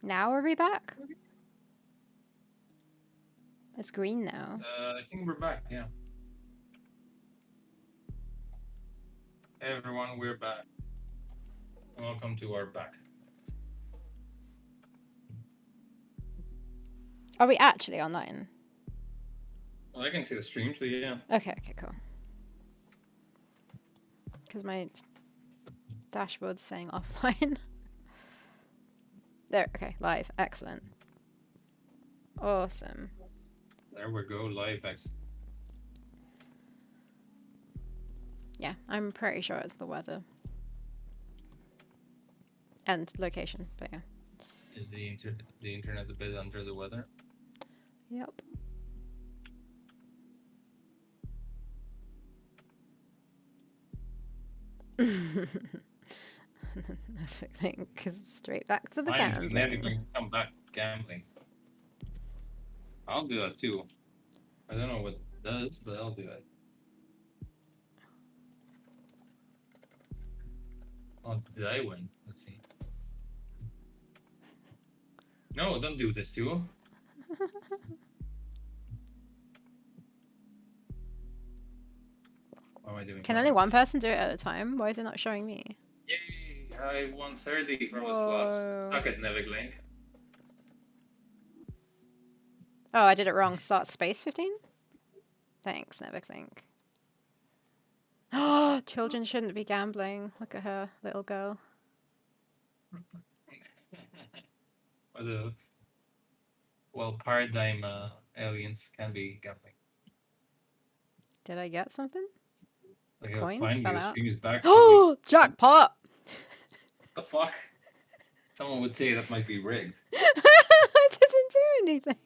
Now are we back? It's green now. I think we're back, yeah. Hey everyone, we're back. Welcome to our back. Are we actually online? Well, I can see the stream, so yeah. Okay, cool. Because my dashboard's saying offline. There, okay, live. Excellent. Awesome. There we go, live X. Yeah, I'm pretty sure it's the weather. And location, but yeah. Is the internet a bit under the weather? Yep. Link is straight back to the Finally, gambling. Netherlands come back gambling. I'll do that too. I don't know what it does, but I'll do it. Oh, did I win? Let's see. No, don't do this too. What am I doing? Can only one person do it at a time? Why is it not showing me? Yay! I won 30 from the slots. Whoa. Suck it, Neviglink. Oh, I did it wrong. Start space 15? Thanks, Neverclink. Oh, children shouldn't be gambling. Look at her, little girl. Or the paradigm aliens can be gambling. Did I get something? Like Coins finally fell the out. stream is back. Oh, jackpot! The fuck? Someone would say that might be rigged. I didn't do anything.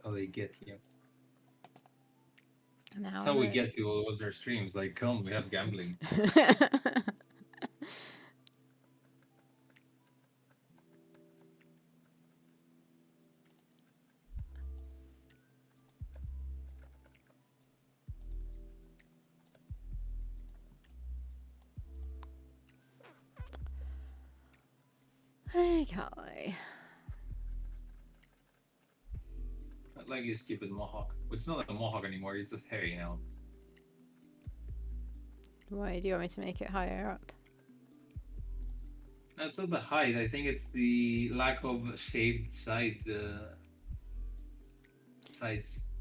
How they get you. Now That's how we get people to watch their streams. Like, come, we have gambling. Okay. Like your stupid mohawk. It's not a mohawk anymore, it's just hairy now. Why do you want me to make it higher up? No, it's not the height. I think it's the lack of shaved sides.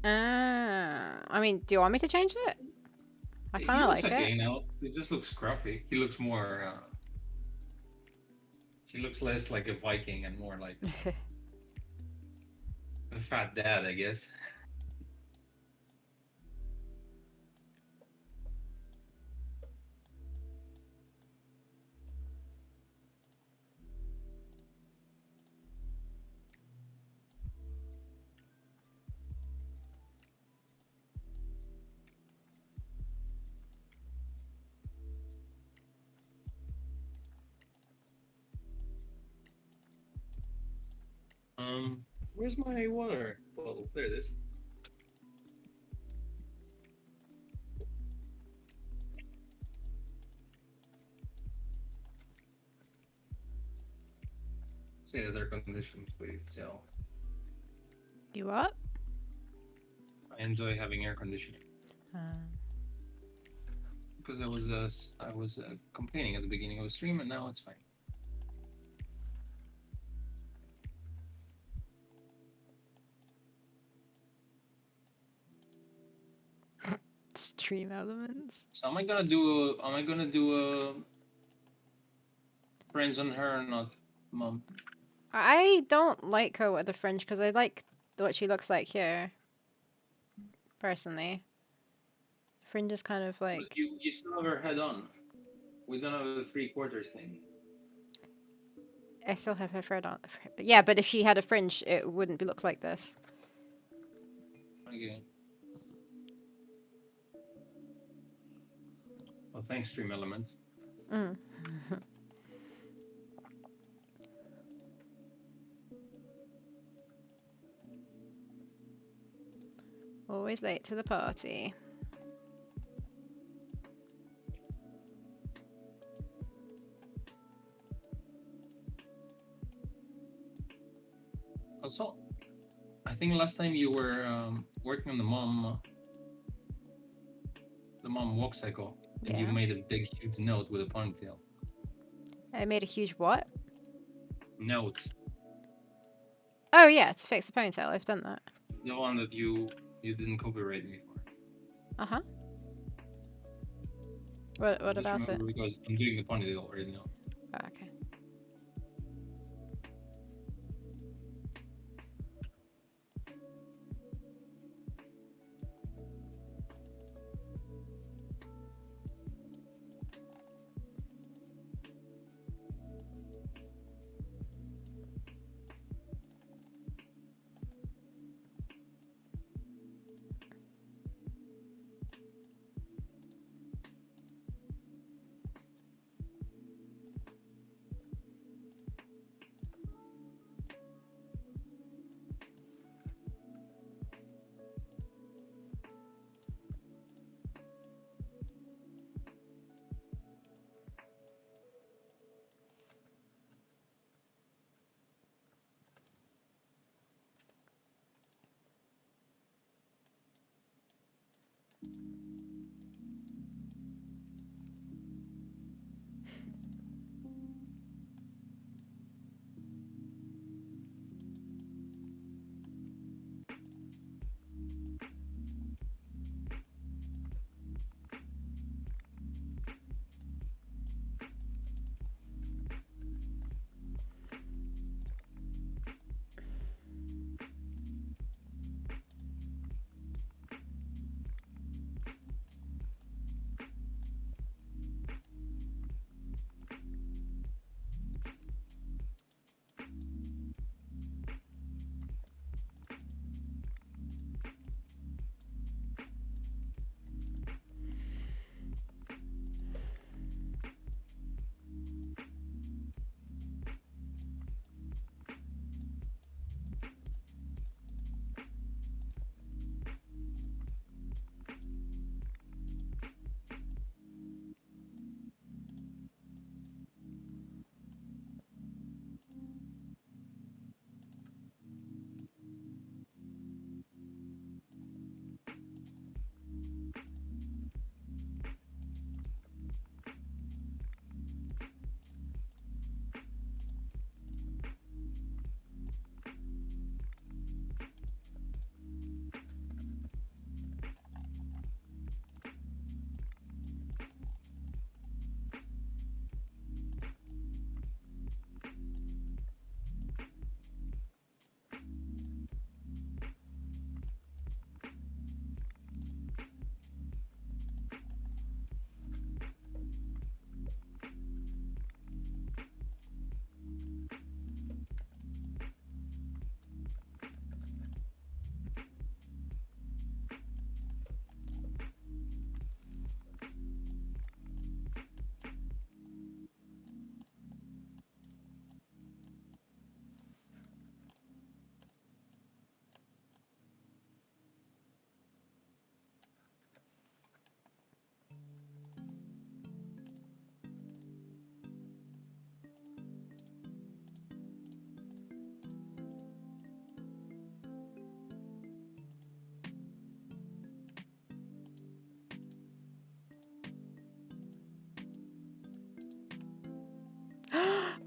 I mean, do you want me to change it? I kind of like okay it. now. It just looks scruffy. He looks more. She looks less like a Viking and more like a fat dad, I guess. Where's my water bottle? There it is. Say that air conditioning, please. So You what? I enjoy having air conditioning because I was complaining at the beginning of the stream, and now it's fine. Stream elements. So am I gonna do a friends on her or not, Mom? I don't like her with the fringe because I like what she looks like here. Personally. Fringe is kind of like... But you still have her head on. We don't have the 3/4 thing. I still have her fringe on. Yeah, but if she had a fringe, it wouldn't look like this. Okay. Well, thanks, Stream Elements. Mm. Always late to the party. Also, I think last time you were working on the mom walk cycle, and you Yeah. made a big, huge note with a ponytail. I made a huge what? Note, Oh yeah, to fix the ponytail. I've done that. the one that you didn't copyright me for. Uh huh. What Just about it? remember because I'm doing the ponytail right now. Oh, okay.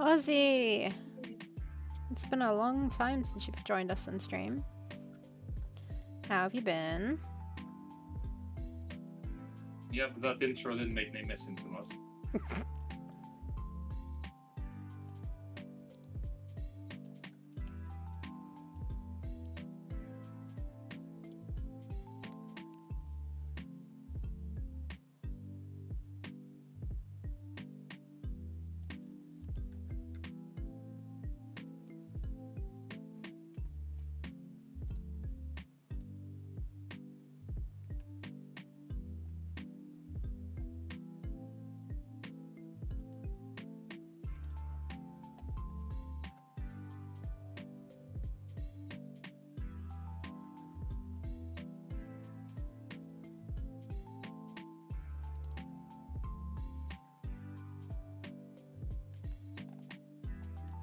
Ozzy! It's been a long time since you've joined us on stream. How have you been? Yeah, but that intro didn't make me missing too much.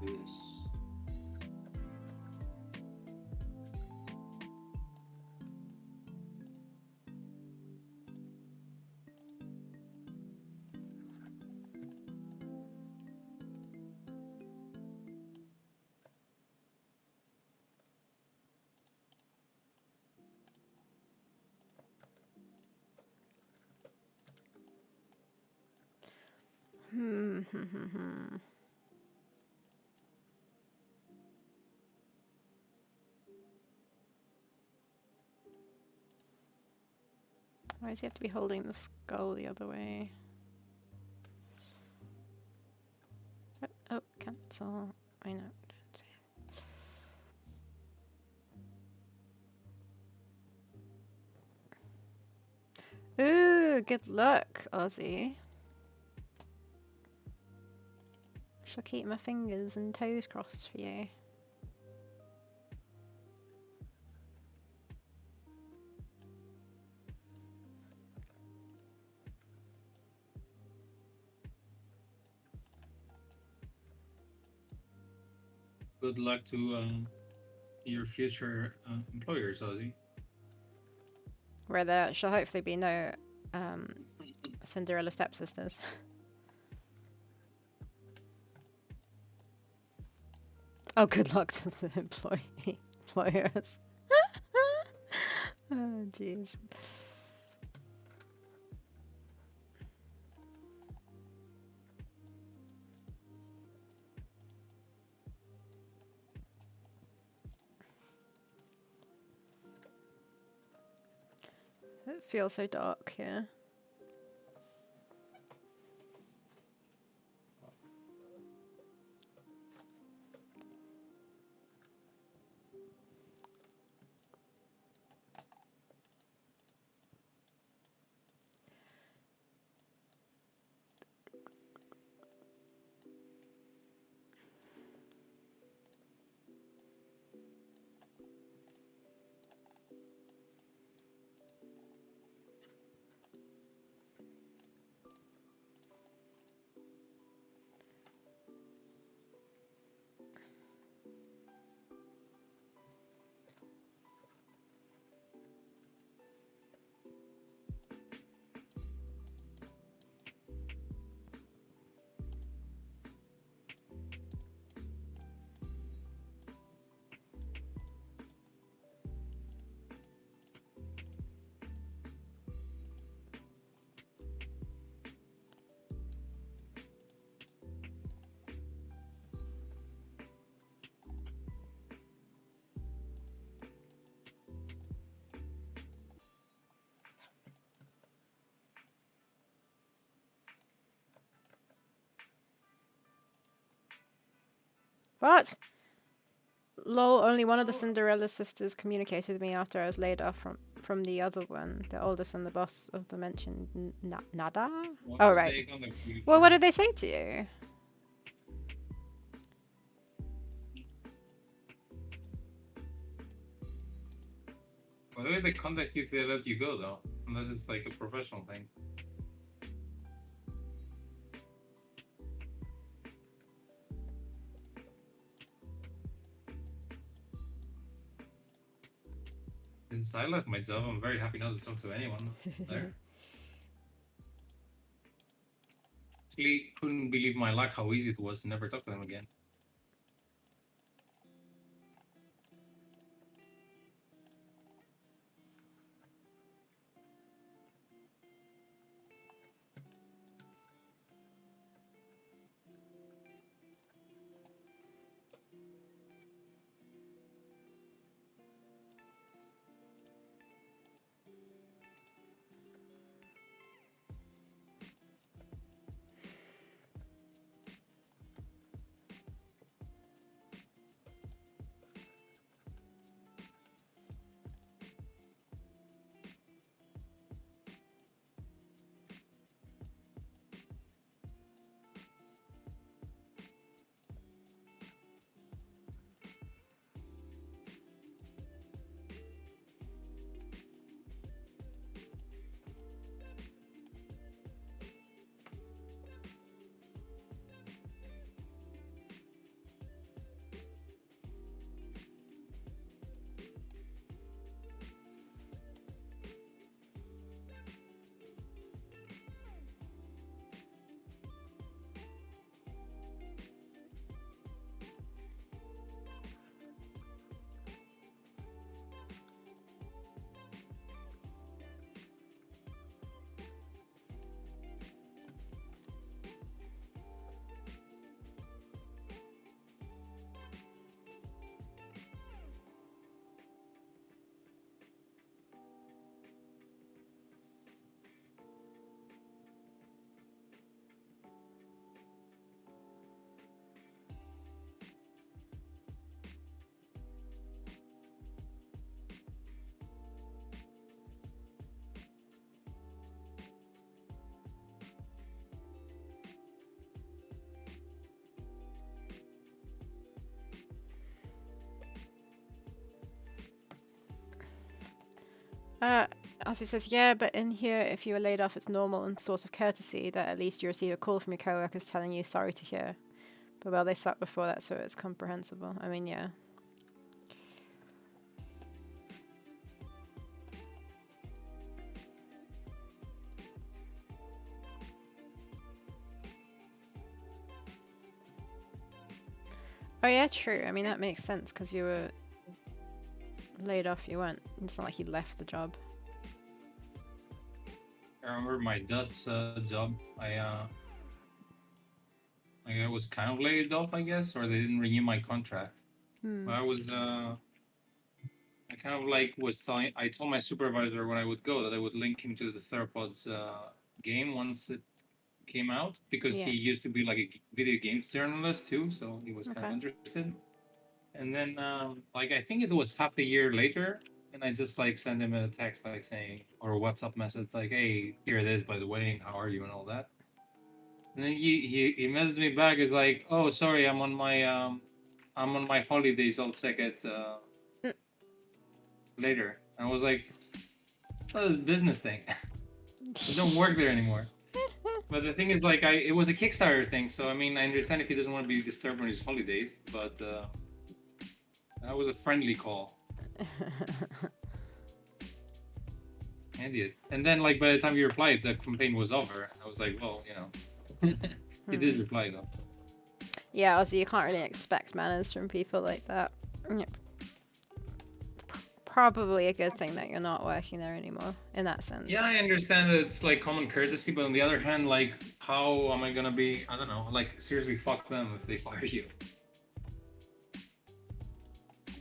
do this. Why does he have to be holding the skull the other way? Oh, cancel. I know. Ooh, good luck, Ozzy. Shall keep my fingers and toes crossed for you. Good luck to your future employers, Ozzy. Where there shall hopefully be no Cinderella stepsisters. Oh, good luck to the employers. Oh, jeez. It feels so dark here. What? Lol, only one of the Cinderella sisters communicated with me after I was laid off from the other one, the oldest and the boss of the mentioned Nada? Oh, right. Well, what did they say to you? Why do they contact you if they let you go, though? Unless it's like a professional thing. Since I left my job, I'm very happy not to talk to anyone there. Actually, couldn't believe my luck how easy it was to never talk to them again. Uh, Ozzy says, yeah, but in here, if you were laid off, it's normal and sort of courtesy that at least you receive a call from your coworkers telling you sorry to hear. But well, they suck before that, so it's comprehensible. I mean, yeah. Oh yeah, true. I mean, that makes sense because you were laid off. You weren't. It's not like you left the job. I remember my Dutch job. I was kind of laid off, I guess, or they didn't renew my contract. Hmm. I kind of like was telling. I told my supervisor when I would go that I would link him to the Theropods game once it came out because Yeah. he used to be like a video games journalist too, so he was kind of Okay. interested. And then, like, I think it was half a year later, and I just like sent him a text like saying, or a WhatsApp message like, "Hey, here it is, by the way, how are you?" and all that. And then he messaged me back. Is like, "Oh, sorry, I'm on my holidays. I'll check it later." And I was like, "Oh, it's a business thing. I don't work there anymore." But the thing is, like, it was a Kickstarter thing, so I mean, I understand if he doesn't want to be disturbed on his holidays, but that was a friendly call. Idiot. And then, like, by the time you replied, the campaign was over. I was like, well, he did reply though. Yeah, Ozzy, you can't really expect manners from people like that. Yep. Probably a good thing that you're not working there anymore, in that Yeah, sense. I understand that it's like common courtesy, but on the other hand, like, how am I gonna be? I don't know. Like, seriously, fuck them if they fire you.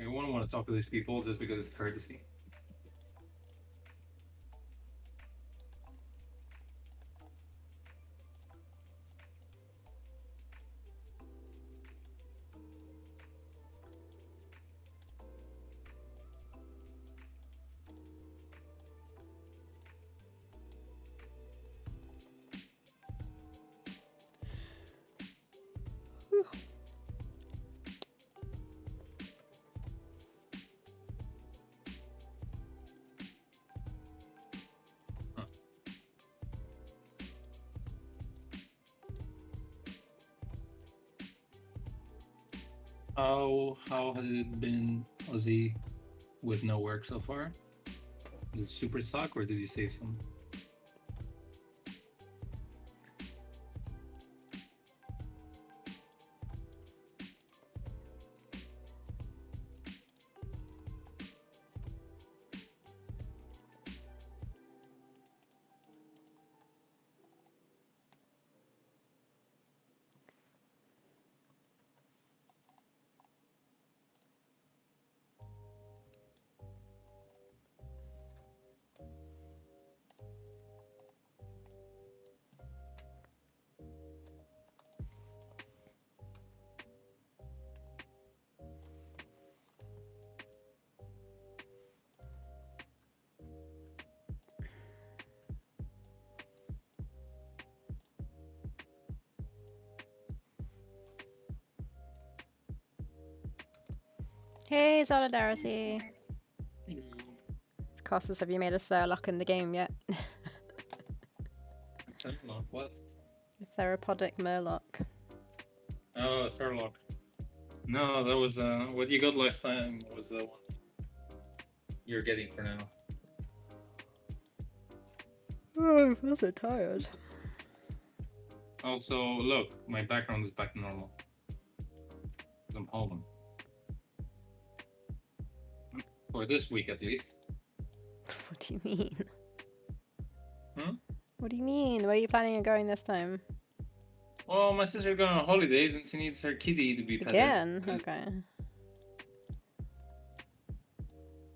I wouldn't want to talk to these people just because it's courtesy. Huh. How has it been, Ozzy, with no work so far? Did it super suck, or did you save some? Hey, Solidarity. Costas, have you made a Thurlock in the game yet? Thurlock, what? Theropodic Murloc. Oh, Thurlock. No, that was what you got last time was the one you're getting for now. Oh, I'm really tired. Also, look, my background is back to normal. I'm home. For this week at least. What do you mean? Hmm? What do you mean? Where are you planning on going this time? Well, my sister's going on holidays and she needs her kitty to be petted. Again? Okay.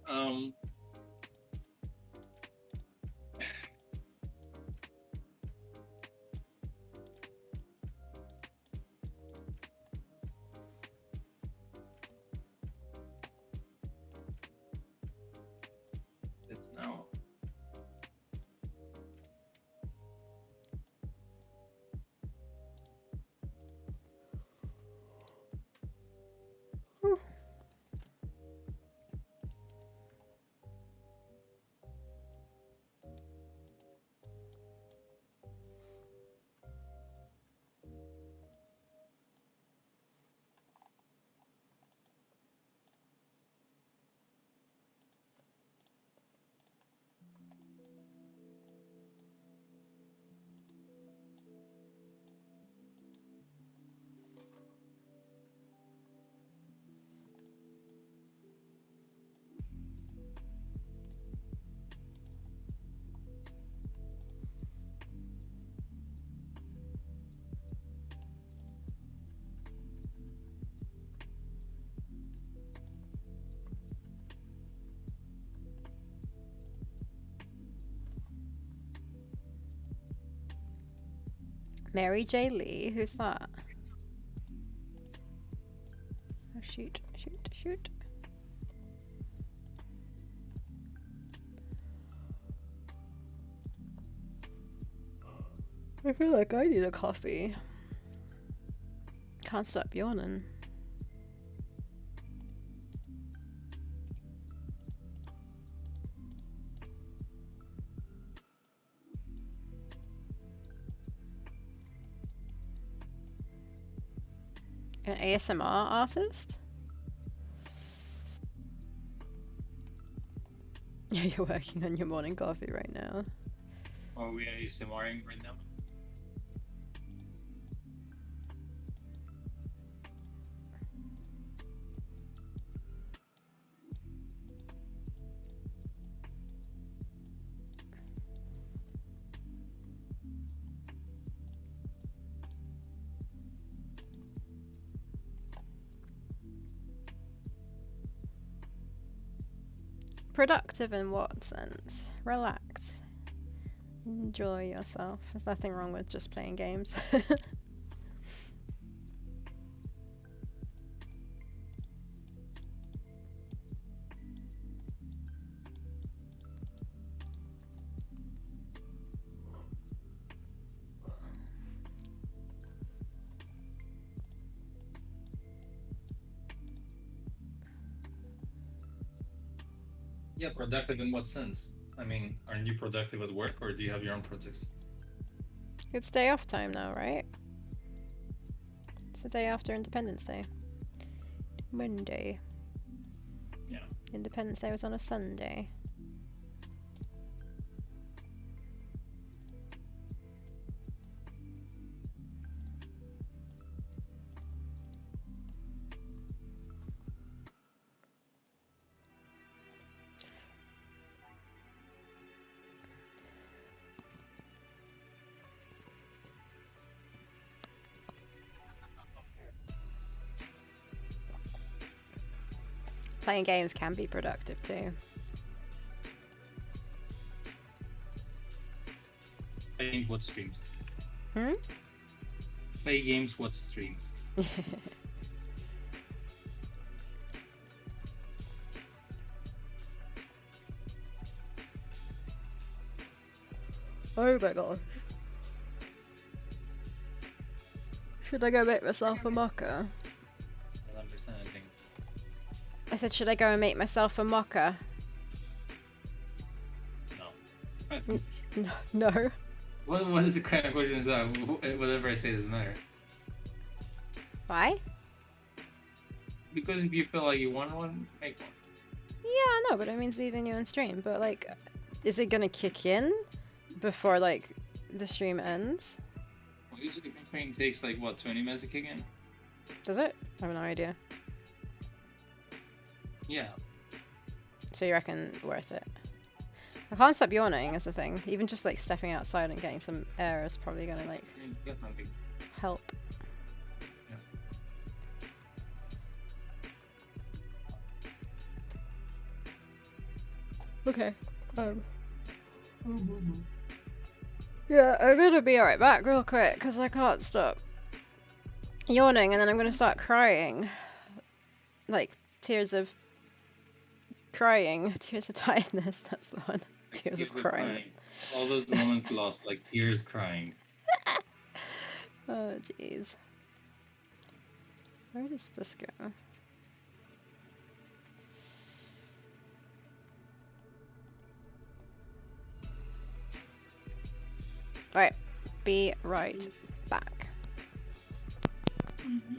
Um, it's now. Mary J. Lee? Who's that? Oh, shoot, shoot, shoot. I feel like I need a coffee. Can't stop yawning. An ASMR artist? Yeah, you're working on your morning coffee right now. Are we ASMRing right now? Productive in what sense? Relax. Enjoy yourself. There's nothing wrong with just playing games. Yeah, productive in what sense? I mean, aren't you productive at work, or do you have your own projects? It's day off time now, right? It's the day after Independence Day. Monday. Yeah. Independence Day was on a Sunday. Playing games can be productive too. Play games, what streams? Hmm? Play games, what streams? Oh my gosh. Should I go make myself a mocha? I don't understand anything. I said, should I go and make myself a mocha? No. I think- No. What is the kind of question is that? Whatever I say doesn't matter. Why? Because if you feel like you want one, make one. Yeah, I know, but it means leaving you on stream. But like, is it gonna kick in before like the stream ends? Well, usually campaign takes like what, 20 minutes to kick in? Does it? I have no idea. Yeah. So you reckon worth it? I can't stop yawning is the thing. Even just like stepping outside and getting some air is probably gonna like Get something. help. Okay. Yeah, I'm gonna be right back real quick because I can't stop yawning and then I'm gonna start crying. Like tears of crying. Tears of tiredness, that's the one. Tears of crying. All those moments lost, like tears crying. Oh jeez. Where does this go? Alright, be right back. Mm-hmm.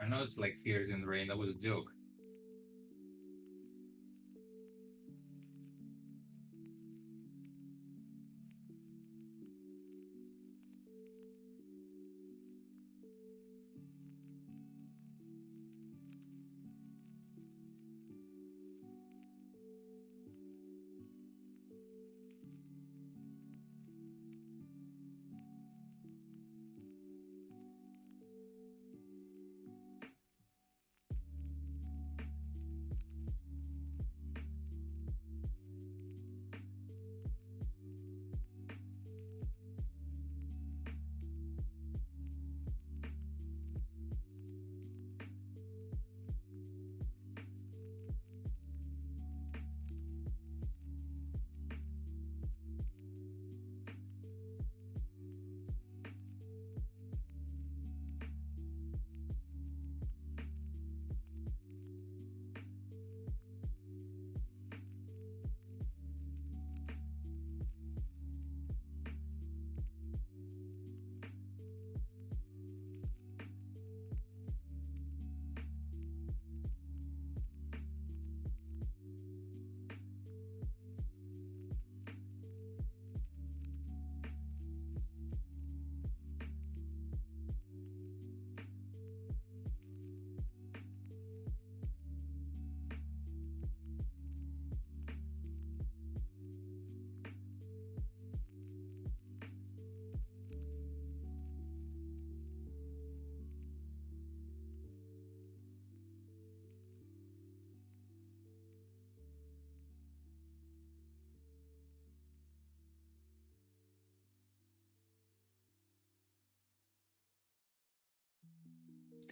I know it's like Tears in the Rain. That was a joke.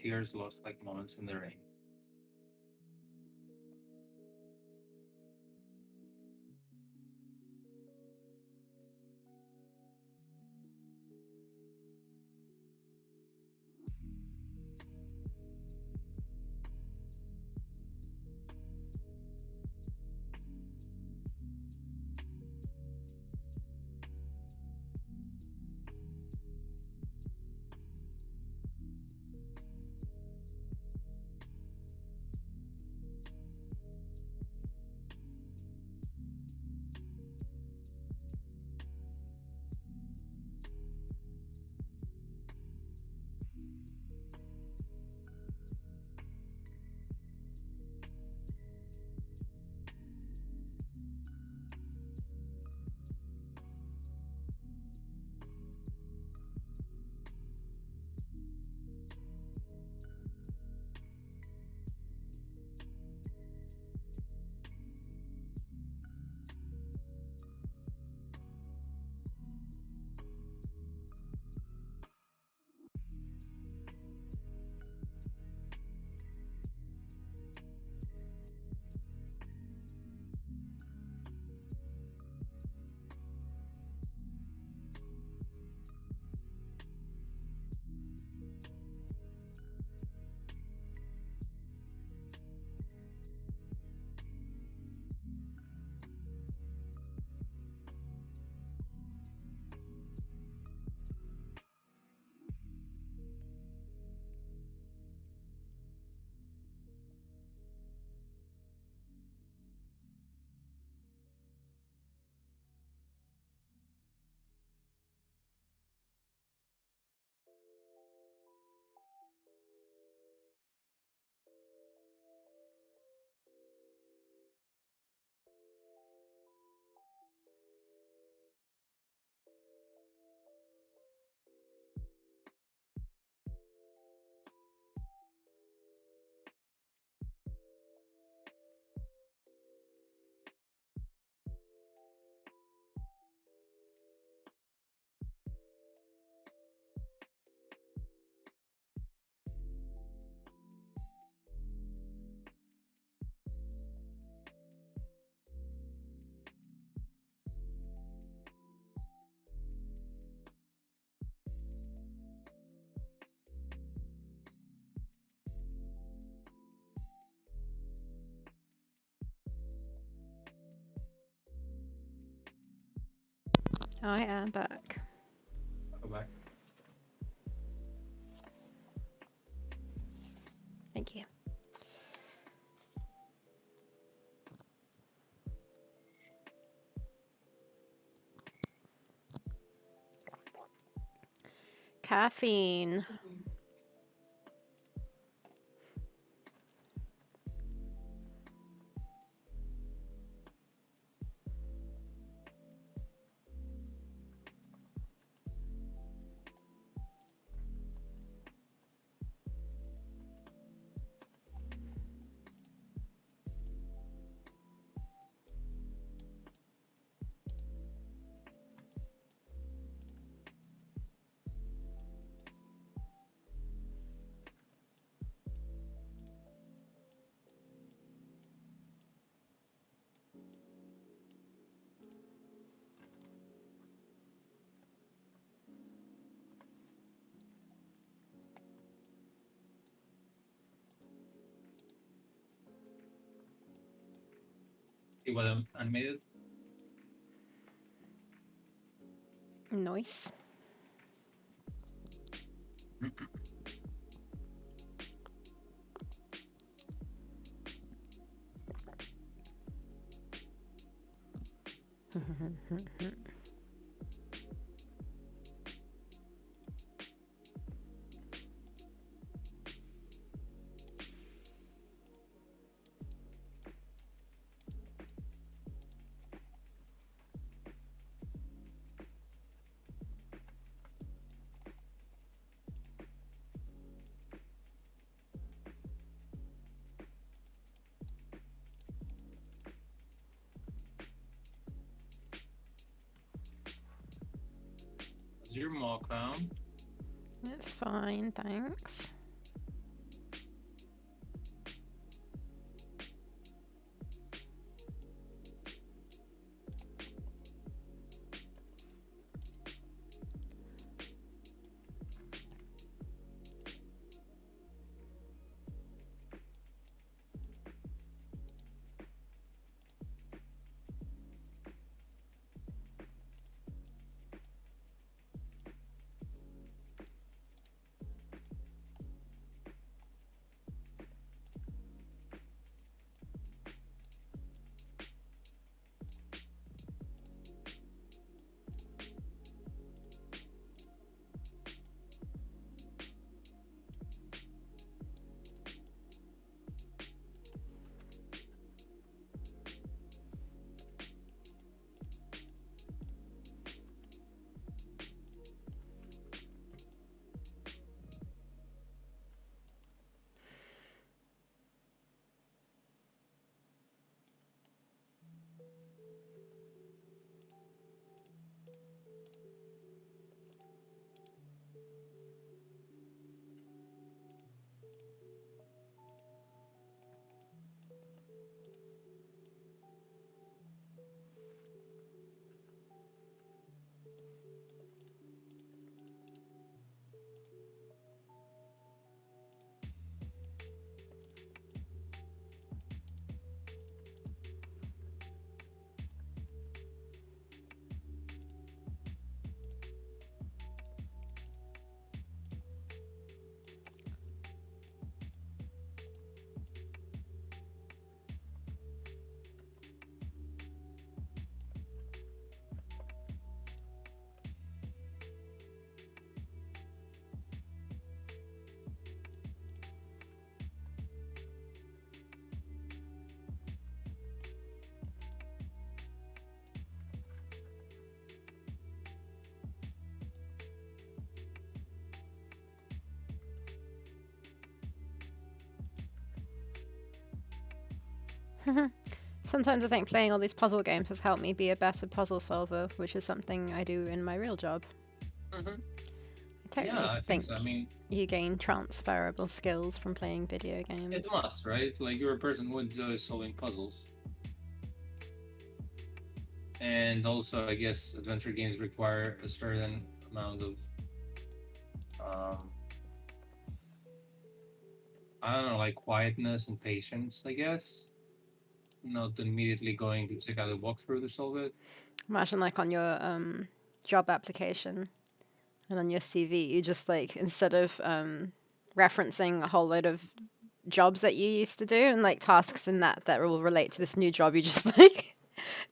Tears lost like moments in the rain. I am back. Go back. Caffeine. See what I'm animated? Nice. Is your mock down? It's fine, thanks. Sometimes I think playing all these puzzle games has helped me be a better puzzle solver, which is something I do in my real job. Mm-hmm. I totally Yeah, I think so. I mean, you gain transferable skills from playing video it games. must, right? Like you're a person who enjoys solving puzzles. And also, I guess adventure games require a certain amount of, um, I don't know, like quietness and patience, I guess. Not immediately going to check out a walkthrough to solve it. Imagine like on your job application and on your CV, you just like instead of referencing a whole load of jobs that you used to do and like tasks in that will relate to this new job, you just like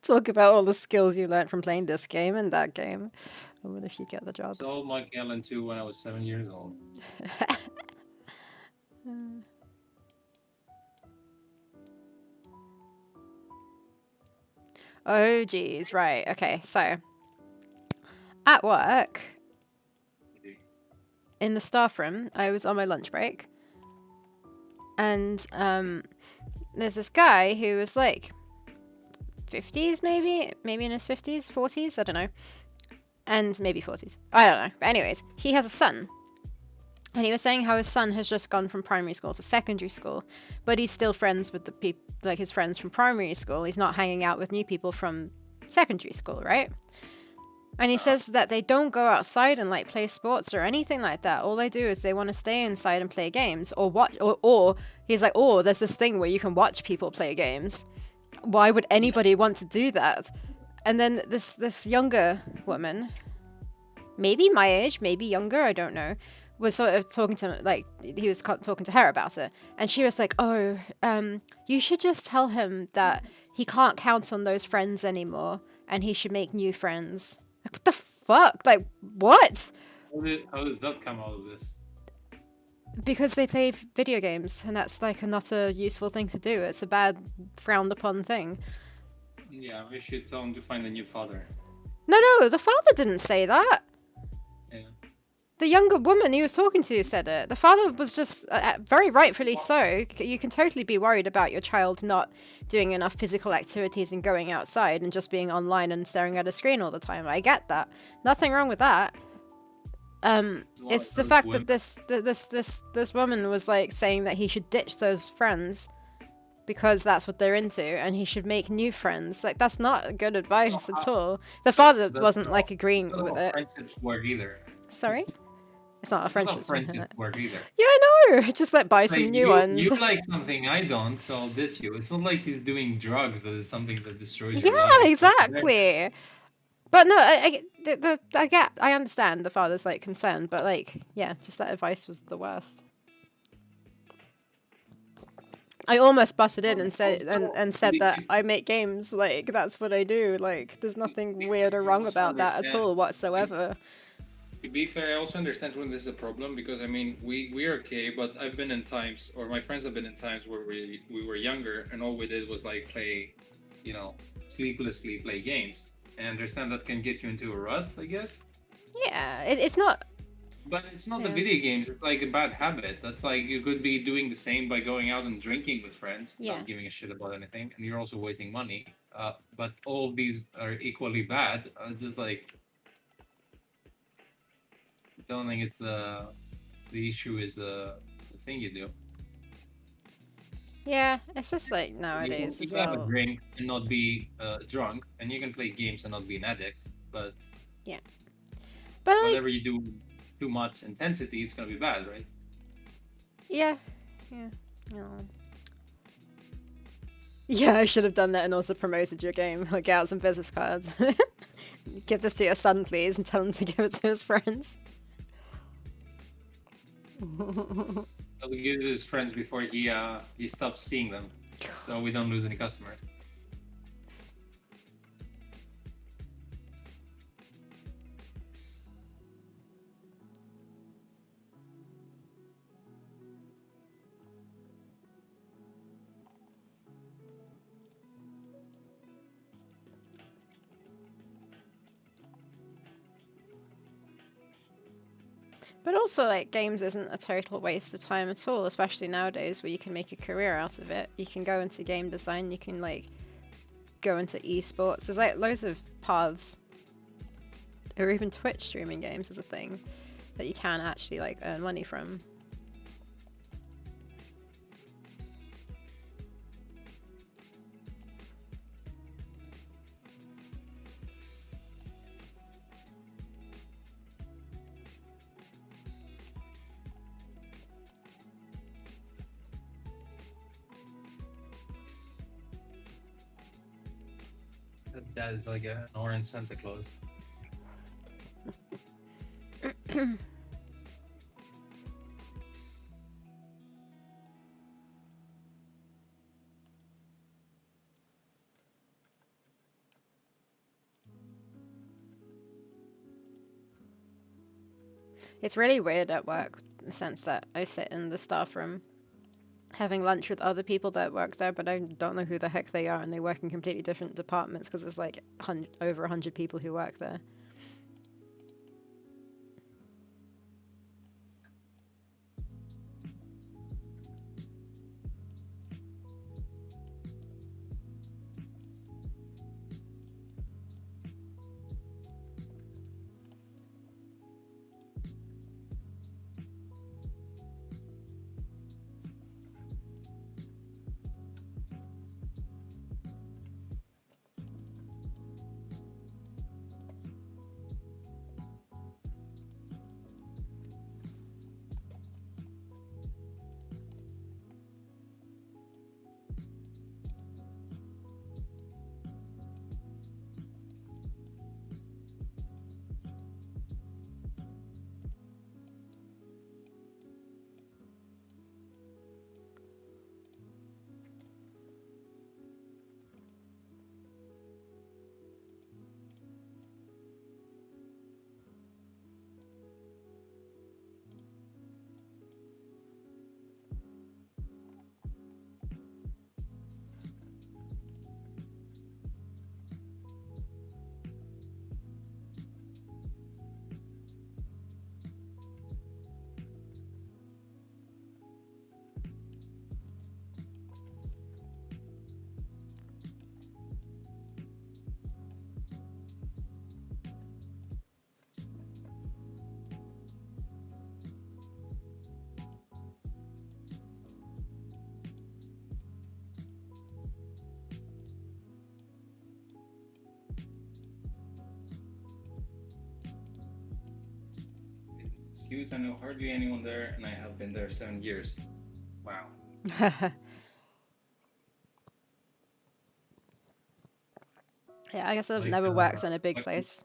talk about all the skills you learned from playing this game and that game. I wonder if you get the job. Sold Monkey Island 2 when I was 7 years old. Oh, geez. Right. Okay. So, at work, in the staff room, I was on my lunch break. And there's this guy who was like 50s, maybe in his 50s, 40s, I don't know. And maybe 40s. I don't know. But anyways, he has a son. And he was saying how his son has just gone from primary school to secondary school, but he's still friends with the people, like his friends from primary school. He's not hanging out with new people from secondary school, right? And he says that they don't go outside and like play sports or anything like that. All they do is they want to stay inside and play games or watch, or he's like, oh, there's this thing where you can watch people play games. Why would anybody want to do that? And then this younger woman, maybe my age, maybe younger, I don't know, was sort of talking to, like, he was talking to her about it. And she was like, oh, you should just tell him that he can't count on those friends anymore and he should make new friends. Like, what the fuck? Like, what? How did that come out of this? Because they play video games, and that's like not a useful thing to do. It's a bad, frowned upon thing. Yeah, we should tell him to find a new father. No, the father didn't say that. Yeah. The younger woman he was talking to said it. The father was just, very rightfully so. You can totally be worried about your child not doing enough physical activities and going outside and just being online and staring at a screen all the time. I get that. Nothing wrong with that. It's the fact that this woman was like saying that he should ditch those friends because that's what they're into, and he should make new friends. Like, that's not good advice at all. The father wasn't like agreeing with it. Friendships work either. Sorry, it's not a friendship. Friendships work either. Yeah, I know. Just like buy some new ones. You like something I don't, so I'll ditch you. It's not like he's doing drugs. That is something that destroys your life. Yeah, exactly. But no, I understand the father's like concerned, but like, yeah, just that advice was the worst. I almost busted in and said that I make games, like that's what I do. Like, there's nothing weird or wrong about that at all whatsoever. To be fair, I also understand when this is a problem because I mean we are okay, but I've been in times, or my friends have been in times where we were younger and all we did was like play, sleeplessly play games. And I understand that can get you into a rut, I guess. Yeah, it's not. But it's not the video games. It's like a bad habit. That's like you could be doing the same by going out and drinking with friends, not giving a shit about anything, and you're also wasting money. But all these are equally bad. Just like, I don't think it's the issue is the thing you do. Yeah, it's just like nowadays you as can well. have a drink and not be drunk, and you can play games and not be an addict. But yeah, but whatever you do too much intensity, it's gonna be bad, right? Yeah. Yeah, I should have done that and also promoted your game. Like, get out some business cards. Give this to your son, please, and tell him to give it to his friends. I'll give it to his friends before he stops seeing them, so we don't lose any customers. But also, like, games isn't a total waste of time at all, especially nowadays where you can make a career out of it. You can go into game design, you can, like, go into esports. There's, like, loads of paths. Or even Twitch streaming games is a thing that you can actually, like, earn money from. That is like an orange Santa Claus. It's really weird at work, in the sense that I sit in the staff room having lunch with other people that work there, but I don't know who the heck they are, and they work in completely different departments because there's like over 100 people who work there. Excuse, I know hardly anyone there, and I have been there 7 years. Wow. Yeah, I guess I've Like, never worked in a big like, place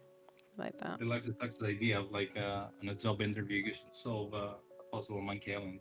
like that. I like to touch the idea of like on a job interview, you should solve a puzzle monkey island.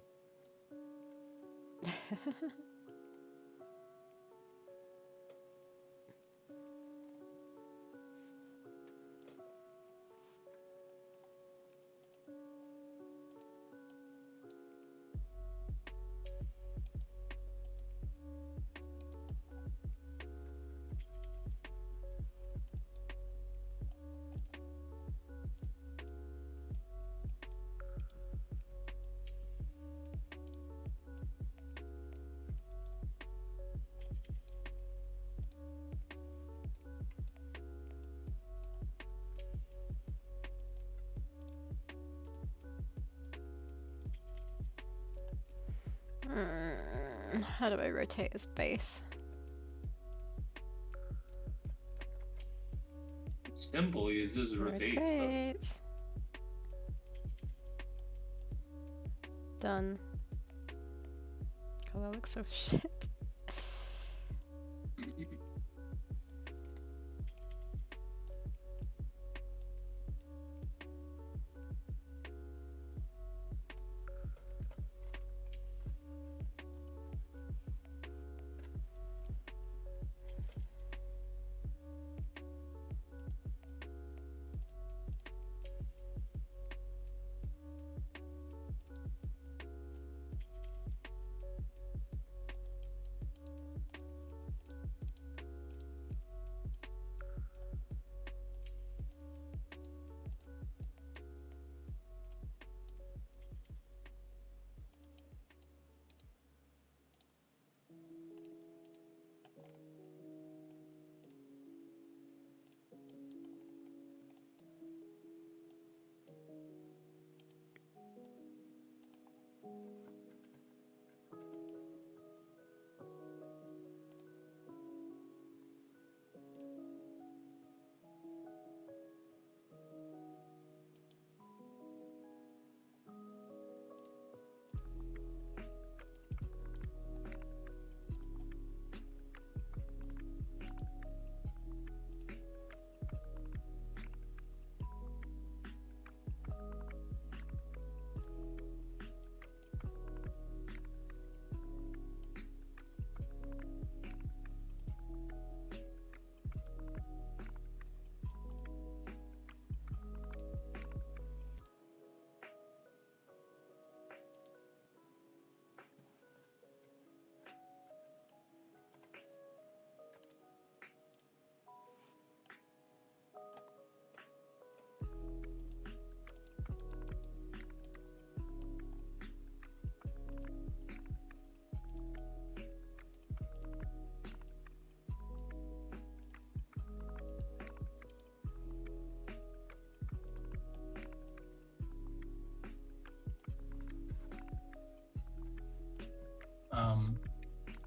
How do I rotate his base? Simple, you just rotate stuff. Rotate. Done. Oh, that looks so shit.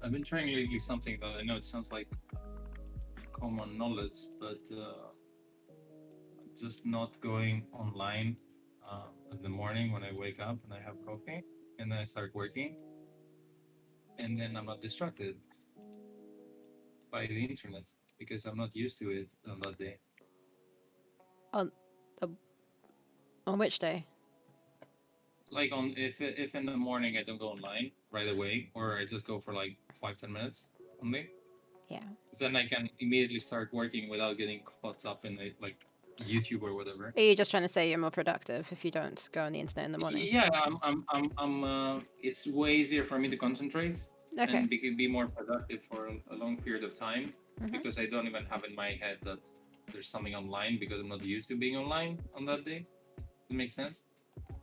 I've been trying lately something that I know it sounds like common knowledge, but just not going online in the morning when I wake up and I have coffee, and then I start working, and then I'm not distracted by the internet because I'm not used to it on that day. On the on which day? Like on if in the morning I don't go online right away, or I just go for like 5-10 minutes only, Yeah. then I can immediately start working without getting caught up in like YouTube or whatever. Are you just trying to say you're more productive if you don't go on the internet in the morning? Yeah, it's way easier for me to concentrate Okay. and be more productive for a long period of time Mm-hmm. because I don't even have in my head that there's something online because I'm not used to being online on that day. It makes sense.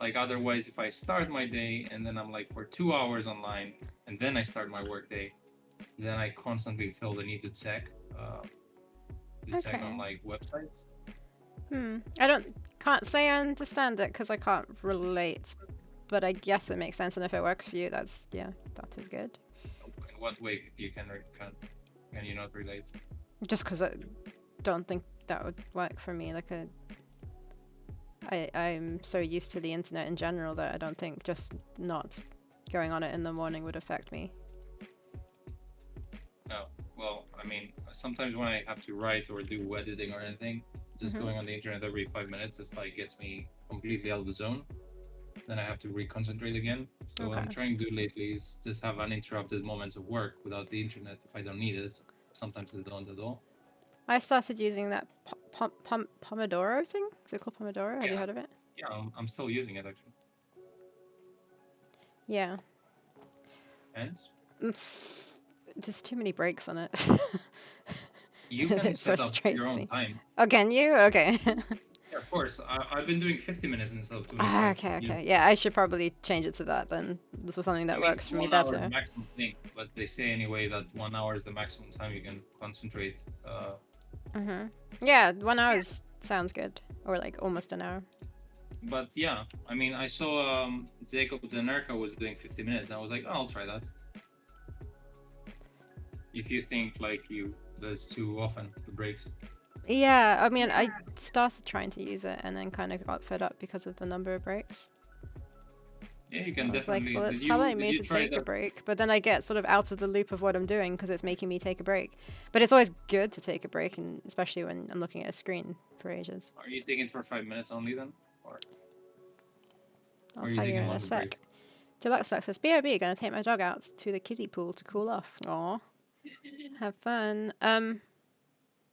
Like otherwise, if I start my day and then I'm like for 2 hours online and then I start my work day, then I constantly feel the need to check on Okay. like websites. I can't say I understand it because I can't relate, but I guess it makes sense, and if it works for you, that is good. In what way can you not relate? Just because I don't think that would work for me. I'm so used to the internet in general that I don't think just not going on it in the morning would affect me. No. Well, I mean, sometimes when I have to write or do editing or anything, just going on the internet every 5 minutes just like gets me completely out of the zone. Then I have to reconcentrate again. So what Okay. I'm trying to do lately is just have uninterrupted moments of work without the internet if I don't need it. Sometimes I don't at all. I started using that Pomodoro thing. Is it called Pomodoro? Have you Yeah, heard of it? yeah, I'm still using it actually. Yeah. And Just too many breaks on it. you can It set up your frustrates own me. time. Oh, can you? Okay. Yeah, of course. I've been doing 50 minutes instead of Ah, 25. okay, You, okay. Yeah, I should probably change it to that then. This was something I that mean, works it's for me 1 hour better. maximum thing, but they say anyway that 1 hour is the maximum time you can concentrate. Yeah, 1 hour sounds good. Or like almost an hour. But yeah, I mean, I saw Jacob Denerka was doing 50 minutes. And I was like, oh, I'll try that. If you think like there's too often the breaks. Yeah, I mean, I started trying to use it and then kind of got fed up because of the number of breaks. Yeah, you can I was like, definitely. well, it's Did you telling did me you to try take a that? break, but then I get sort of out of the loop of what I'm doing because it's making me take a break. But it's always good to take a break, and especially when I'm looking at a screen for ages. Are you taking it for 5 minutes only then, or I'll are you tell you taking in a longer sec. breaks? Deluxe says, BRB, gonna take my dog out to the kiddie pool to cool off. Aw, have fun.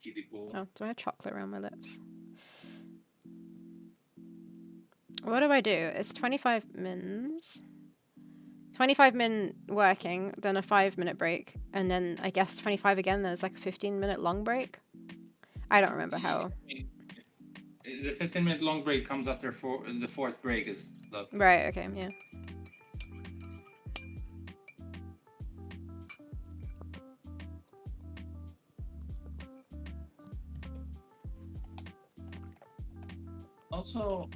Kiddie pool. Oh, do I have chocolate around my lips? What do I do? It's 25 mins. 25 min working, then a 5 minute break, and then I guess 25 again, there's like a 15-minute long break. I don't remember how. The 15-minute long break comes after the fourth break is the. Right, okay, yeah. Also,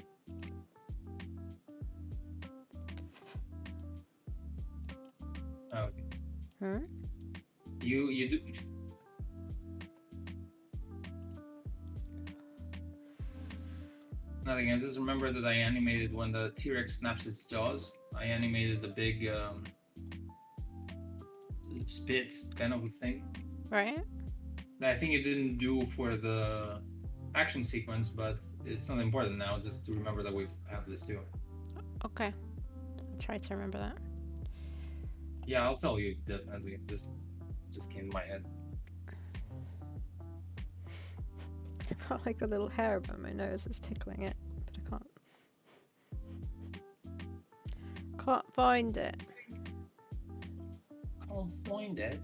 oh, okay. You do. Nothing. I just remember that I animated when the T-Rex snaps its jaws. I animated the big spit kind of a thing. Right? I think it didn't do for the action sequence, but it's not important now. Just to remember that we have this too. Okay. I'll try to remember that. Yeah, I'll tell you definitely. Just came to my head. I've got like a little hair above my nose that's tickling it, but I can't. Can't find it. Can't find it.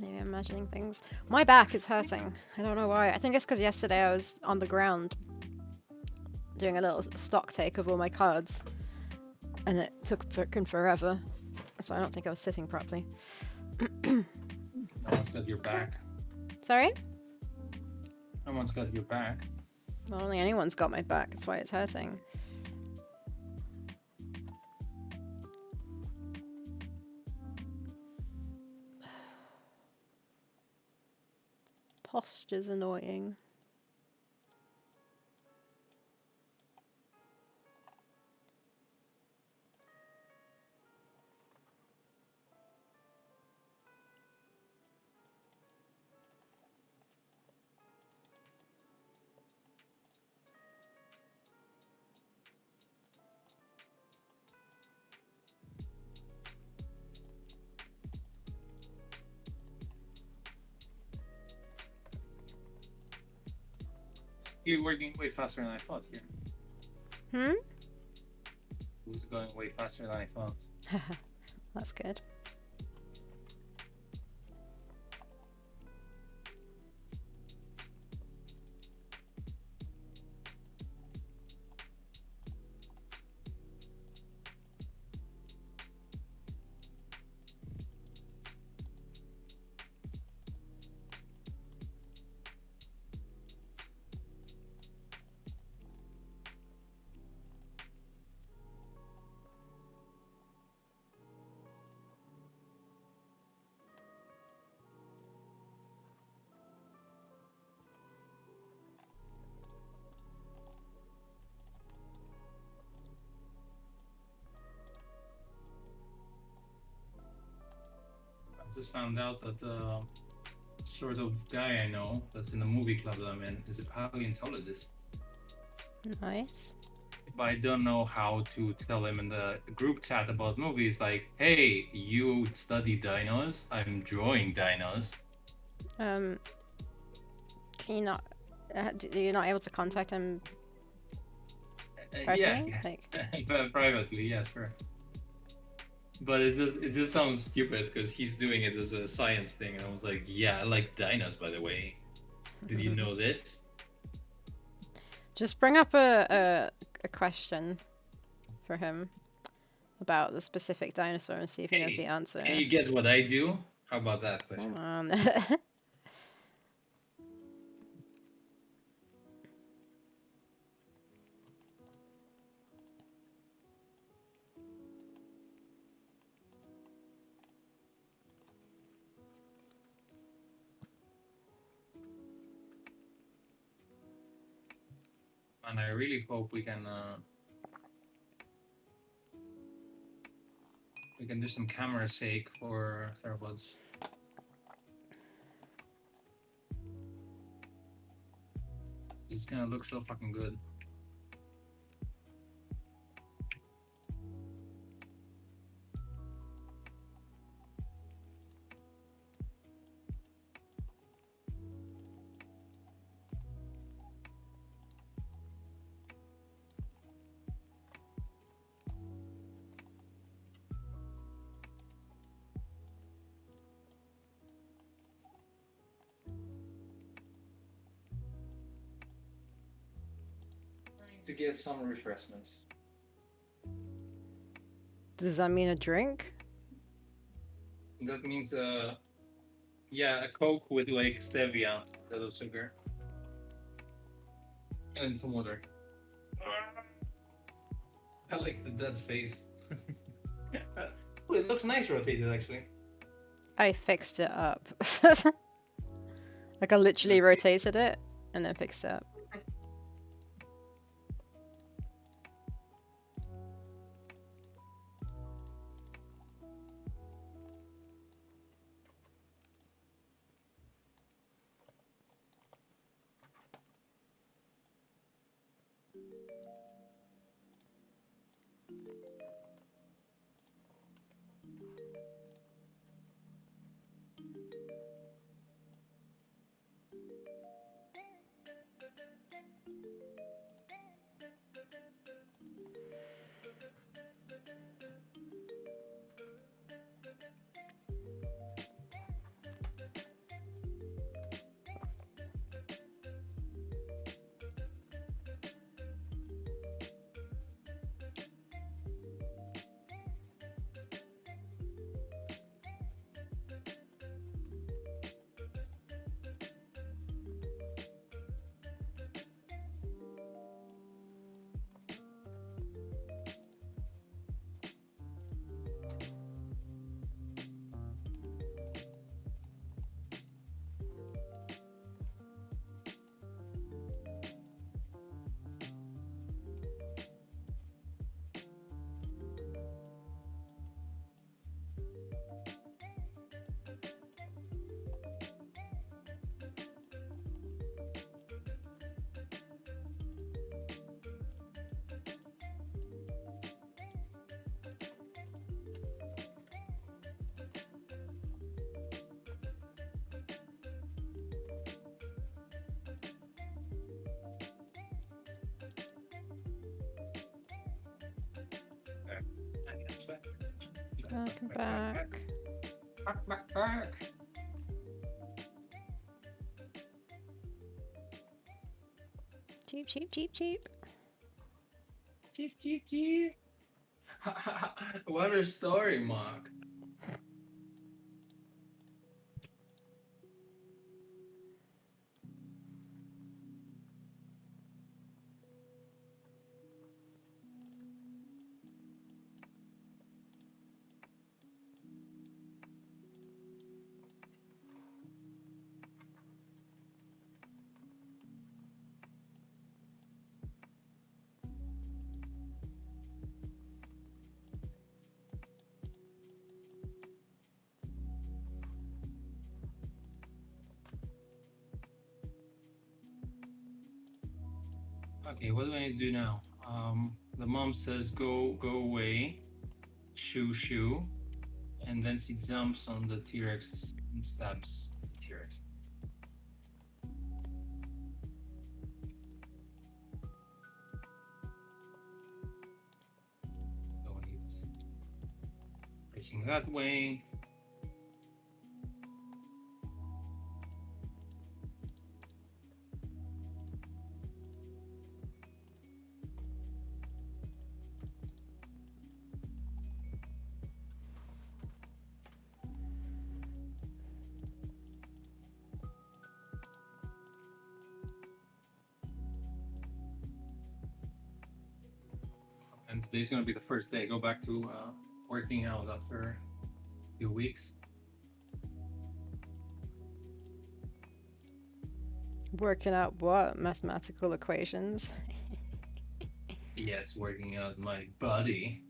Maybe I'm imagining things. My back is hurting. I don't know why. I think it's because yesterday I was on the ground doing a little stock take of all my cards, and it took frickin' forever. So I don't think I was sitting properly. No one's got your back. Sorry? No one's got your back. Well, only anyone's got my back. That's why it's hurting. posture's annoying. You're working way faster than I thought here. Hmm? This is going way faster than I thought. That's good. I just found out that the sort of guy I know that's in the movie club that I'm in is a paleontologist. Nice. But I don't know how to tell him in the group chat about movies, like, hey, you study dinos? I'm drawing dinos. Can you not? You're not able to contact him personally? Yeah, Like, privately, yeah, sure. But it just sounds stupid because he's doing it as a science thing, and I was like, yeah, I like dinos, by the way. Did you know this? just bring up a question for him about the specific dinosaur and see if he knows the answer. Can you guess what I do? How about that question? Come on. And I really hope we can do some camera sake for Theropods. It's gonna look so fucking good. To get some refreshments. Does that mean a drink? That means yeah, a Coke with like stevia instead of sugar. And some water. I like the dead space. Oh, it looks nice rotated actually. I fixed it up. Like I literally rotated it and then fixed it up. Welcome back. Back. Cheap, cheap, cheap, cheap. Cheap. What a story, Mark. Okay, what do I need to do now? The mom says go away, shoo, and then she jumps on the T-Rex and stabs the T-Rex. Go eat. Facing that way. And today's gonna be the first day. Go back to working out after a few weeks. Working out what? Mathematical equations? Yes, working out my body.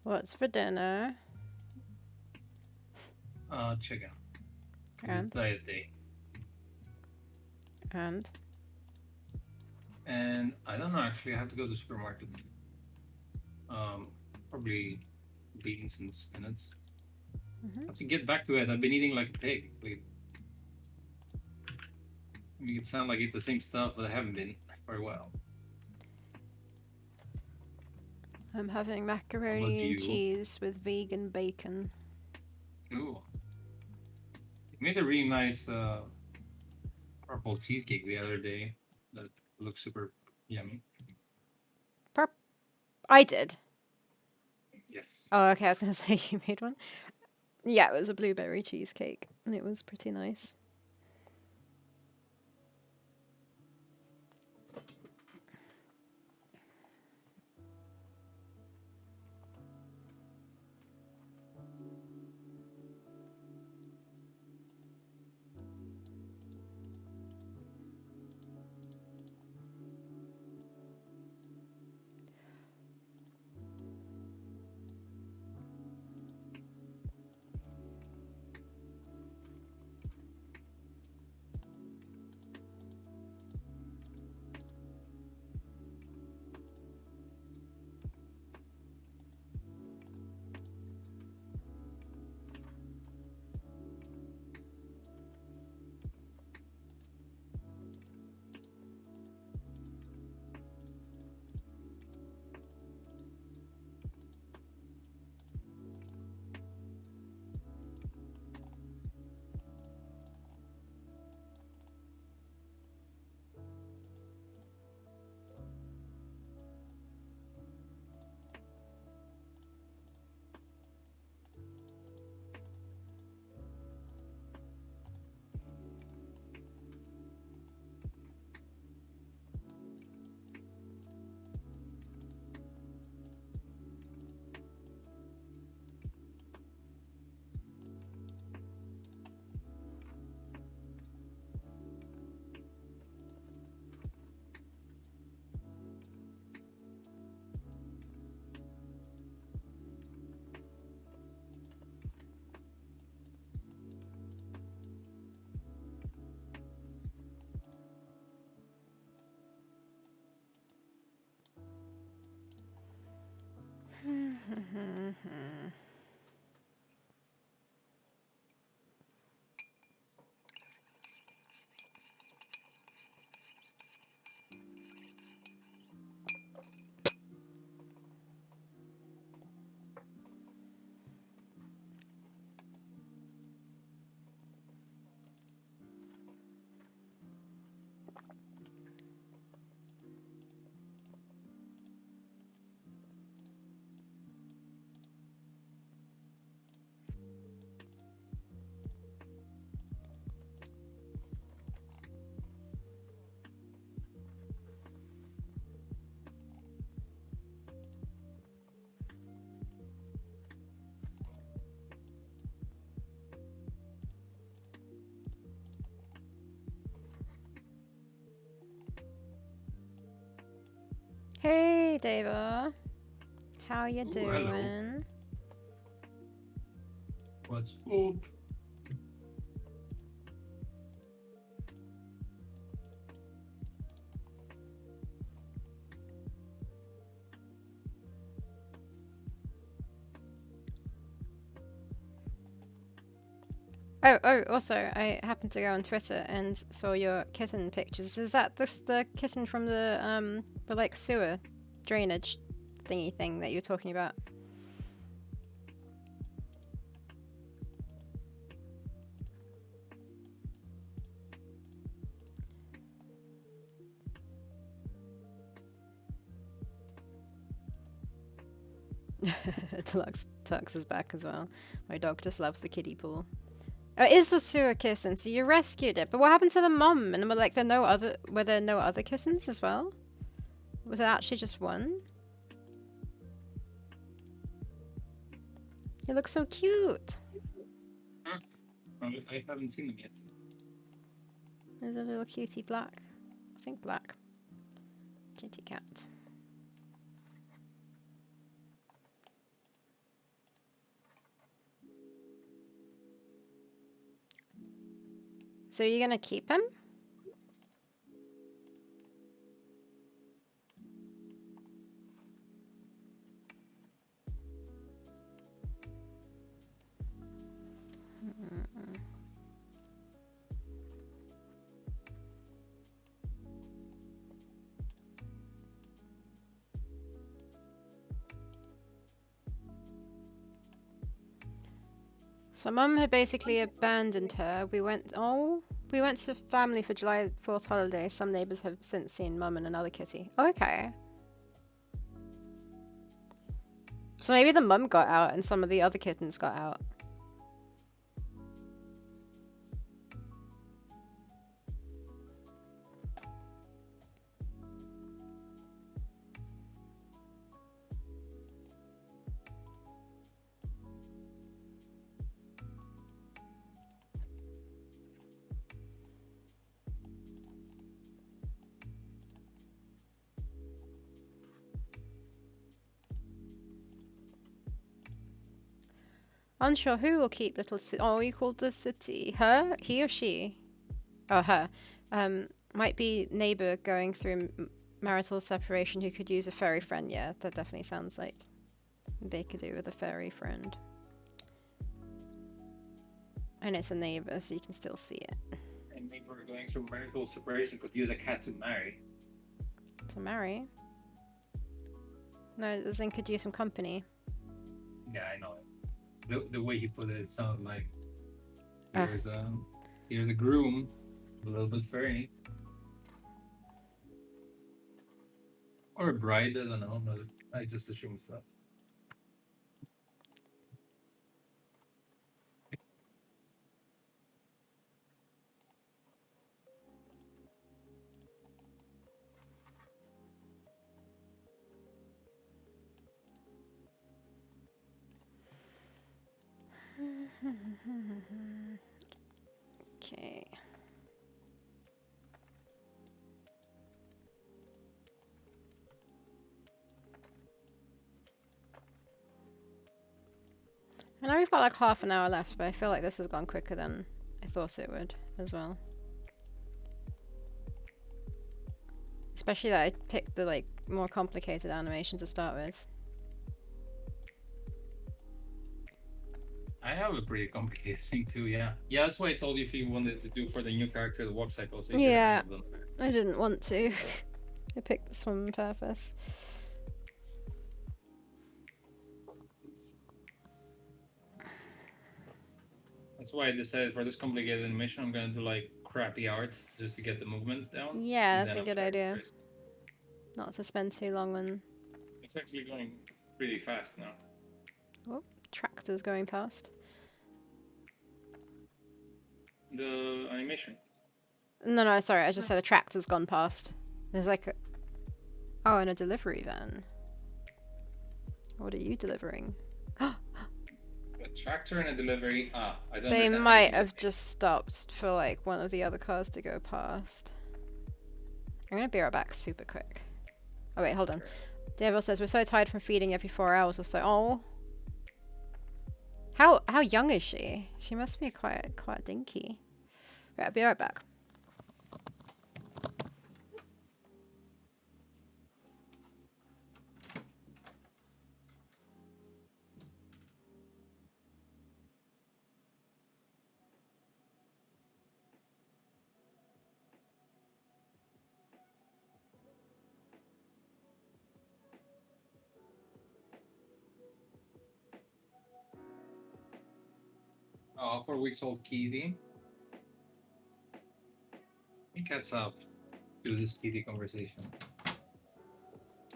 What's for dinner? Chicken. It's And diet day. and And I don't know, actually, I have to go to the supermarket. Um, Probably beans and spinach. I have to get back to it. I've been eating like a pig. Like, make it sound like I eat the same stuff, but I haven't been for a while. I'm having How about macaroni and you? cheese with vegan bacon. Ooh, you made a really nice purple cheesecake the other day that looks super yummy. Purp. I did. Yes. Oh, okay. I was gonna say you made one. Yeah, it was a blueberry cheesecake, and it was pretty nice. Hey, Dava. How you Ooh, hello. doing? What's up? Oh, also, I happened to go on Twitter and saw your kitten pictures. Is that this the kitten from the like sewer drainage thingy thing that you were talking about? Tux is back as well. My dog just loves the kiddie pool. Oh, it is the sewer kitten, so you rescued it. But what happened to the mum? And were there no other kittens as well? Was it actually just one? He looks so cute. Huh? I haven't seen them yet. There's a little cutie black. I think black. Kitty cat. So you're gonna keep him? So Mum had basically abandoned her. We went to family for July 4th holiday. Some neighbours have since seen Mum and another kitty. Oh, okay. So maybe the mum got out and some of the other kittens got out. Unsure who will keep little oh, you called the city. Her? He or she? Oh, her. Might be neighbour going through marital separation who could use a furry friend. Yeah, that definitely sounds like they could do with a furry friend. And it's a neighbour, so you can still see it. A neighbor going through marital separation could use a cat to marry. To marry? No, as in could use some company. Yeah, I know it. The way he put it sounded like here's a groom, a little bit furry. Or a bride, I don't know, but I just assume stuff. Okay. I know we've got like half an hour left, but I feel like this has gone quicker than I thought it would as well. Especially that I picked the like more complicated animation to start with. I have a pretty complicated thing too, yeah. Yeah, that's why I told you if you wanted to do for the new character the walk cycle. So Yeah, I didn't want to. I picked this one on purpose. That's why I decided for this complicated animation, I'm gonna do like crappy art just to get the movement down. Yeah, that's a good idea. Not to spend too long on. It's actually going pretty fast now. Oh, tractors going past. The animation. No, sorry, I just said a tractor's gone past. There's like a. Oh, and a delivery van. What are you delivering? A tractor and a delivery. I don't. They might have just stopped for like one of the other cars to go past. I'm gonna be right back super quick. Oh wait, hold on. Devil says we're so tired from feeding every 4 hours or so. Oh. How young is she? She must be quite dinky. Right, I'll be right back. Oh, 4 weeks old Kitty. He gets up to this Kitty conversation.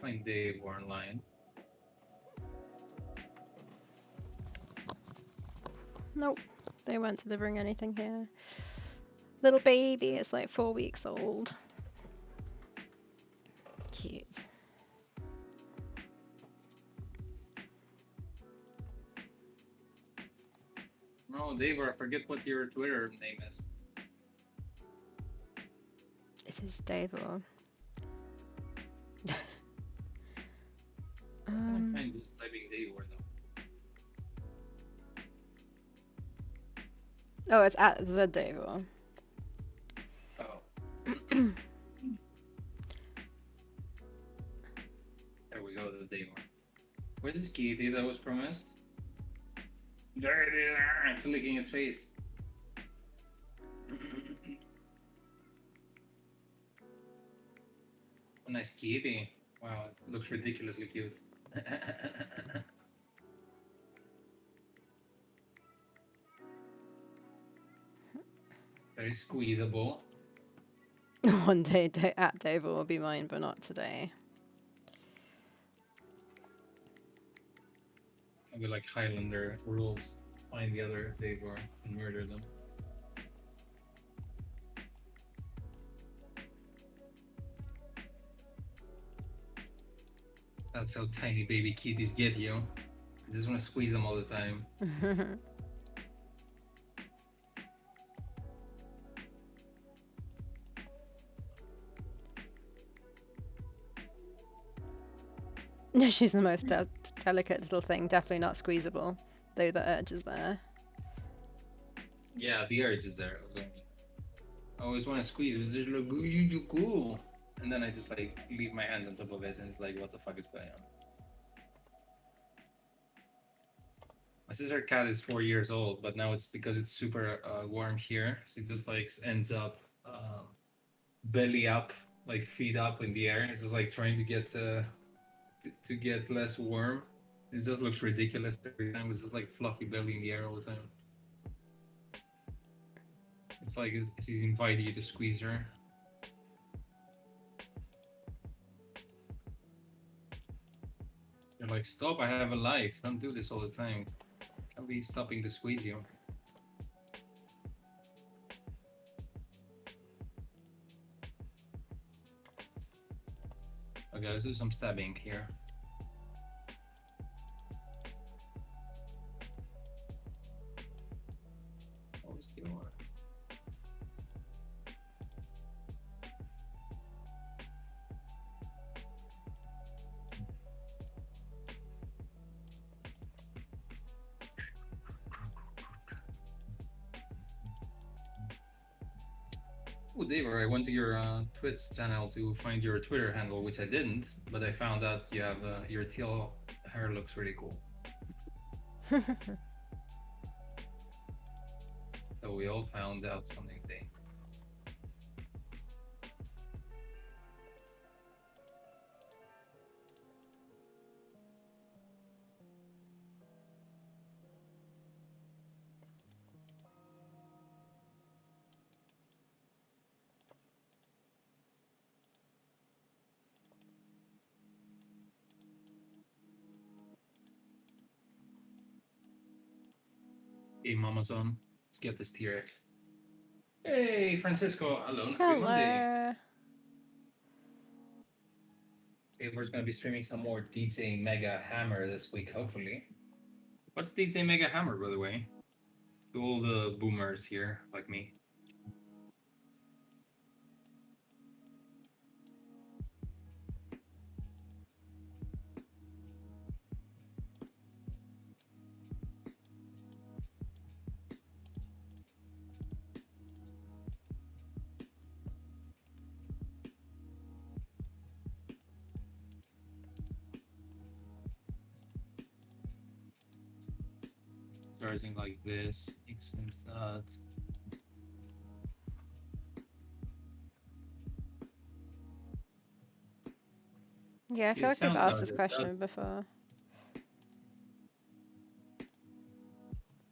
Find Dave or online. Nope, they weren't delivering anything here. Little baby is like 4 weeks old. Cute. No, Dave, I forget what your Twitter name is. It is Davo. I'm just typing Dave or though. Oh, it's at the Davo. There we go, the day one. Where's this kitty that was promised? There it is! It's licking its face. A nice kitty. Wow, it looks ridiculously cute. Very squeezable. One day at Dover will be mine, but not today. Maybe like Highlander rules. Find the other Davor and murder them. That's how tiny baby kitties get you. You just want to squeeze them all the time. She's the most delicate little thing. Definitely not squeezable, though the urge is there. Yeah, the urge is there. I always want to squeeze, but it's just like, cool. And then I just like leave my hands on top of it, and it's like, what the fuck is going on? My sister cat is 4 years old, but now it's because it's super warm here. So it just like ends up belly up, like feet up in the air. It's just like trying to get to get less warm. It just looks ridiculous every time. It's just like fluffy belly in the air all the time. It's like she's inviting you to squeeze her. You're like, stop! I have a life. Don't do this all the time. I'll be stopping to squeeze you. Okay, let's do some stabbing here. What was the order? Oh, David, I went to your Twitch channel to find your Twitter handle, which I didn't, but I found out you have your teal hair looks really cool. So we all found out something today. Hey, Mamazon, let's get this T-Rex. Hey, Francisco, alone. Happy Monday. Hello. Hey, we're gonna be streaming some more DJ Mega Hammer this week, hopefully. What's DJ Mega Hammer, by the way? To all the boomers here, like me. Starting like this, extends that. Yeah, I feel like we've asked this question before.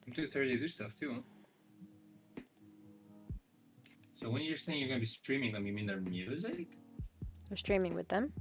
2:30 do stuff too. So when you're saying you're gonna be streaming them, you mean their music? We're streaming with them.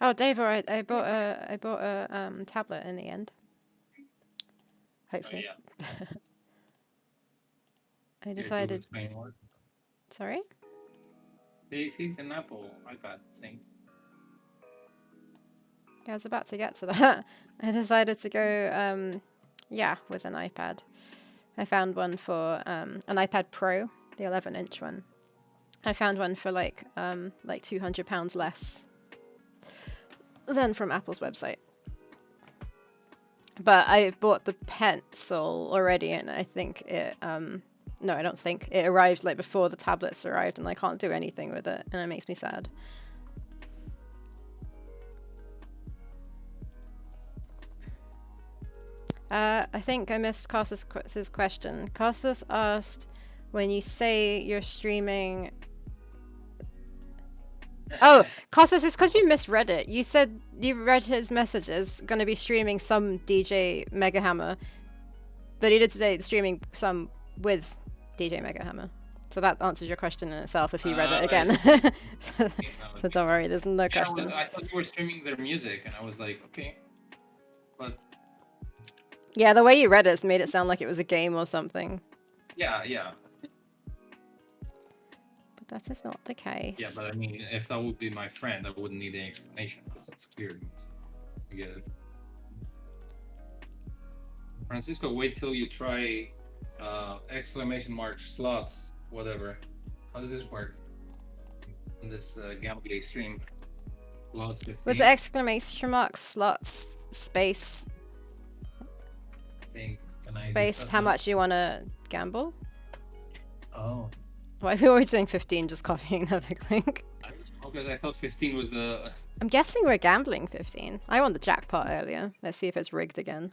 Oh, Dave, I bought a tablet in the end. Hopefully. Oh, yeah. I decided Sorry? He's an Apple iPad thing. I was about to get to that. I decided to go, with an iPad. I found one for an iPad Pro, the 11-inch one. I found one for like £200 less than from Apple's website. But I've bought the pencil already, and I think it. No, I don't think it arrived like before the tablets arrived, and I can't do anything with it, and it makes me sad. I think I missed Cassus's question. Cassus asked, when you say you're streaming. Oh, Cassus, it's because you misread it. You said you read his messages, going to be streaming some DJ Mega Hammer, but he did say streaming some with DJ Mega Hammer. So that answers your question in itself if you read it again. So don't worry, there's no question. I thought you were streaming their music, and I was like, okay. But yeah, the way you read it made it sound like it was a game or something. Yeah. But that is not the case. Yeah, but I mean, if that would be my friend, I wouldn't need any explanation because it's clear. I get it. Francisco, wait till you try !slots, whatever. How does this work? On this gameplay stream. Slots 15. Was it ! slots space? I think. Space, how much you want to gamble? Oh. Why are we always doing 15, just copying the big link? I don't know, because I thought 15 was the... I'm guessing we're gambling 15. I won the jackpot earlier. Let's see if it's rigged again.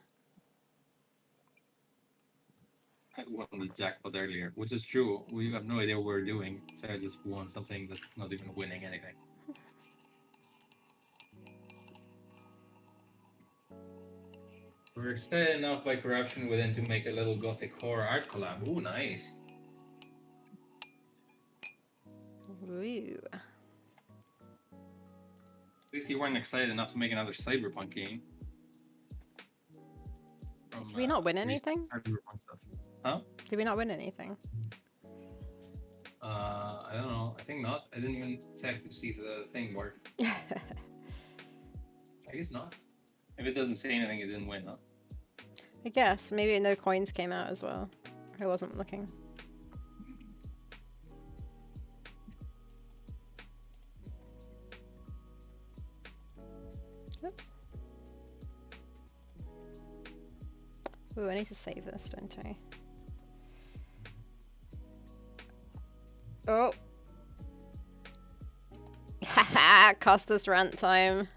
I won the jackpot earlier, which is true. We have no idea what we're doing, so I just won something that's not even winning anything. We're excited enough by corruption within to make a little gothic horror art collab. Ooh, nice. Ooh. At least you weren't excited enough to make another Cyberpunk game. Did we not win anything? Huh? Did we not win anything? I don't know. I think not. I didn't even check to see if the thing worked. I guess not. If it doesn't say anything, it didn't win, huh? I guess. Maybe no coins came out as well. I wasn't looking. Oops. Ooh, I need to save this, don't I? Oh. Haha, Costas rant time.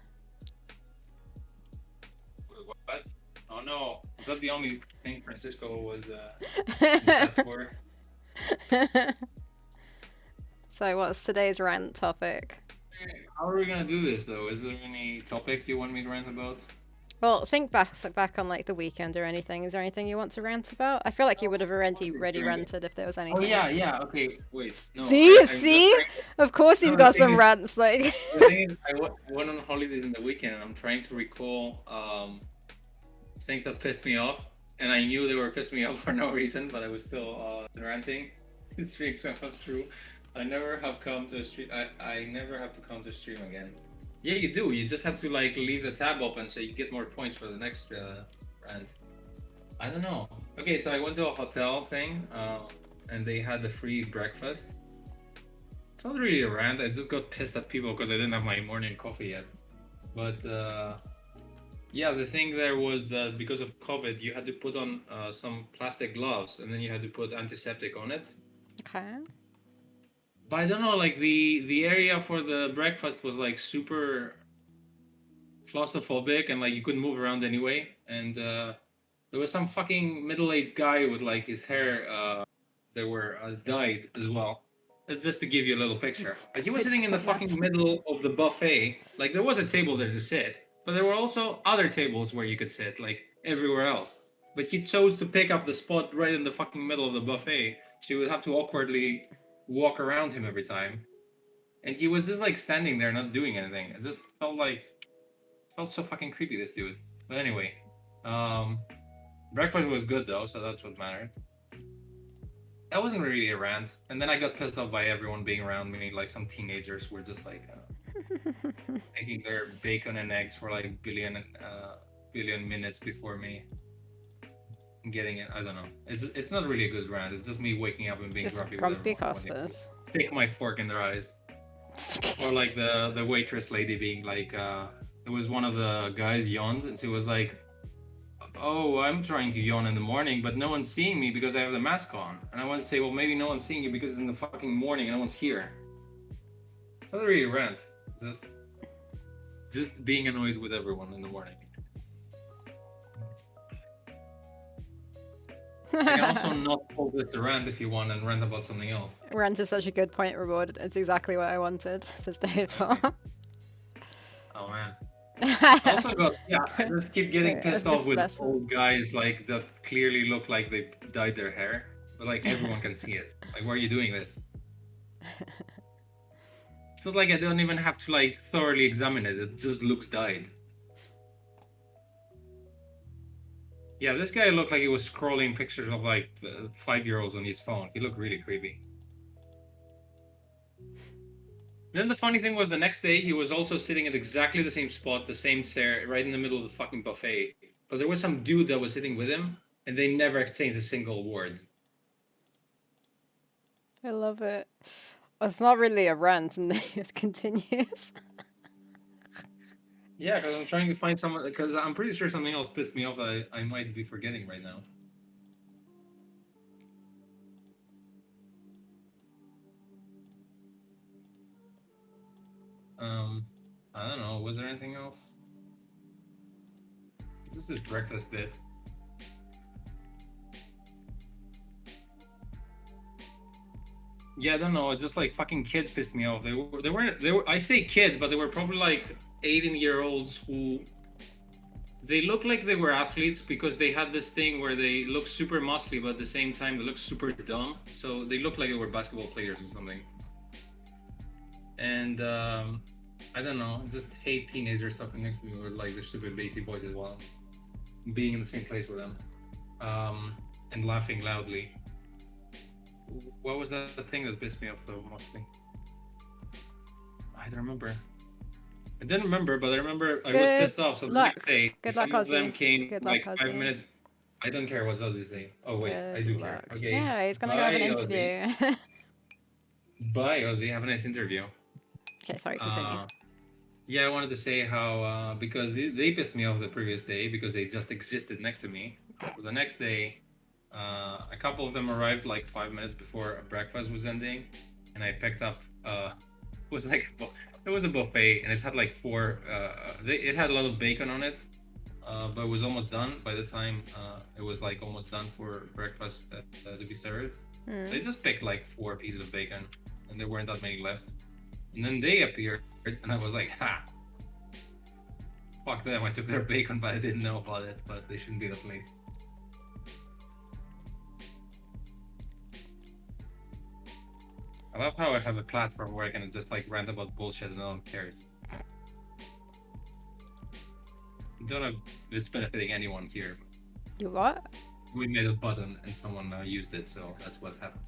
What? Oh no. Is that the only thing Francisco was for? So what's today's rant topic? How are we gonna do this though? Is there any topic you want me to rant about? Well, think back on like the weekend or anything. Is there anything you want to rant about? I feel like you would have already ranted if there was anything. Oh yeah. Okay, wait. No, see? Of course he's got some rants. Like. The thing is, I went on holidays in the weekend, and I'm trying to recall things that pissed me off, and I knew they were pissing me off for no reason, but I was still ranting. It's true. I never have come to a stream. I never have to come to a stream again. Yeah, you do. You just have to like leave the tab open so you get more points for the next rant. I don't know. Okay, so I went to a hotel thing, and they had the free breakfast. It's not really a rant. I just got pissed at people because I didn't have my morning coffee yet. But yeah, the thing there was that because of COVID, you had to put on some plastic gloves, and then you had to put antiseptic on it. Okay. But I don't know, like the area for the breakfast was like super claustrophobic, and like you couldn't move around anyway. And there was some fucking middle-aged guy with like his hair that were dyed as well. It's just to give you a little picture. But he was sitting in the fucking middle of the buffet. Like there was a table there to sit, but there were also other tables where you could sit, like everywhere else. But he chose to pick up the spot right in the fucking middle of the buffet. So you would have to awkwardly walk around him every time. And he was just like standing there not doing anything. It just felt so fucking creepy, this dude. But anyway, breakfast was good though, so that's what mattered. that wasn't really a rant. And then I got pissed off by everyone being around me. Like some teenagers were just like making their bacon and eggs for like billion minutes before me. Getting it, I don't know. It's not really a good rant. It's just me waking up and It's being just grumpy with grumpy everyone when they customers. stick my fork in their eyes. Or like the waitress lady being like, it was one of the guys yawned and she was like, "Oh, I'm trying to yawn in the morning, but no one's seeing me because I have the mask on." And I want to say, well, maybe no one's seeing you because it's in the fucking morning and no one's here. It's not really a rant. Just just being annoyed with everyone in the morning. I can also not call this a rant if you want and rant about something else. Rent is such a good point reward. It's exactly what I wanted, says David Okay. Farr. Oh man. I also got I just keep getting Wait, pissed I've off missed with this. old guys like that clearly look like they dyed their hair, but like everyone can see it. Like, why are you doing this? It's not like I don't even have to like thoroughly examine it. It just looks dyed. Yeah, this guy looked like he was scrolling pictures of like 5-year-olds on his phone. He looked really creepy. Then the funny thing was the next day he was also sitting at exactly the same spot, the same chair, right in the middle of the fucking buffet. But there was some dude that was sitting with him, and they never exchanged a single word. I love it. It's not really a rant, and it continues. Yeah, because I'm trying to find someone. Because I'm pretty sure something else pissed me off that I might be forgetting right now. Um, I don't know. Was there anything else? This is breakfast bit. Yeah, I don't know. It's just like fucking kids pissed me off. They were. I say kids, but they were probably like 18-year-olds who. They look like they were athletes because they had this thing where they look super muscly, but at the same time they look super dumb. So they look like they were basketball players or something. And I don't know. I just hate teenagers talking next to me with like their stupid bassy voices while I'm being in the same place with them, and laughing loudly. What was that thing that pissed me off though mostly? I don't remember. I didn't remember, but I remember I was Good pissed off. So the luck. next day, Good luck, some of them Ozzy. came Good luck, like five Ozzy. minutes. I don't care what Ozzy saying. Oh wait, I Good do care. luck. Okay, Yeah, he's gonna go have bye an Ozzy. interview. Bye Ozzy. Have a nice interview. Okay, sorry, continue. Yeah, I wanted to say how because they pissed me off the previous day because they just existed next to me. So the next day, a couple of them arrived like 5 minutes before breakfast was ending, and I picked up. It was like it was a buffet, and it had like four. It had a lot of bacon on it, but it was almost done by the time it was like almost done for breakfast to be served. They just picked like 4 pieces of bacon, and there weren't that many left. And then they appeared, and I was like, "Ha! Fuck them! I took their bacon, but I didn't know about it. But they shouldn't be that late." I love how I have a platform where I can just like rant about bullshit and no one cares. I don't know if it's benefiting anyone here. You what? We made a button and someone used it, so that's what happened.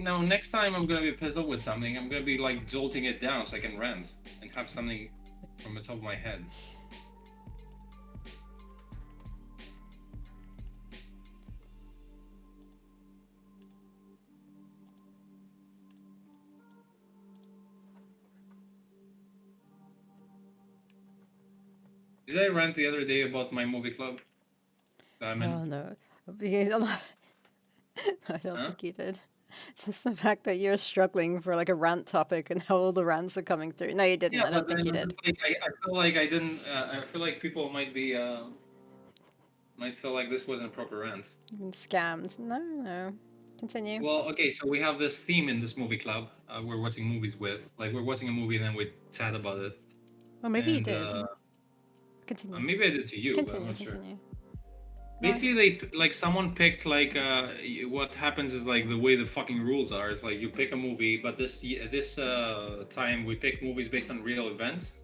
Now, next time I'm gonna be pissed off with something, I'm gonna be like jolting it down so I can rant and have something from the top of my head. Did I rant the other day about my movie club? Oh no. I don't think you did. Just the fact that you're struggling for like a rant topic and how all the rants are coming through. No, you didn't. Yeah, I don't but think you then did. like, I feel like I didn't. I feel like people might be might feel like this wasn't a proper rant. Scammed. No, no. Continue. Well, okay, so we have this theme in this movie club. We're watching movies with. Like, we're watching a movie and then we chat about it. Well, maybe you And did. Continue. maybe I did to you, but I'm Continue. not sure. Continue. Basically, they like someone picked like what happens is like the way the fucking rules are. It's like you pick a movie, but this time we pick movies based on real events.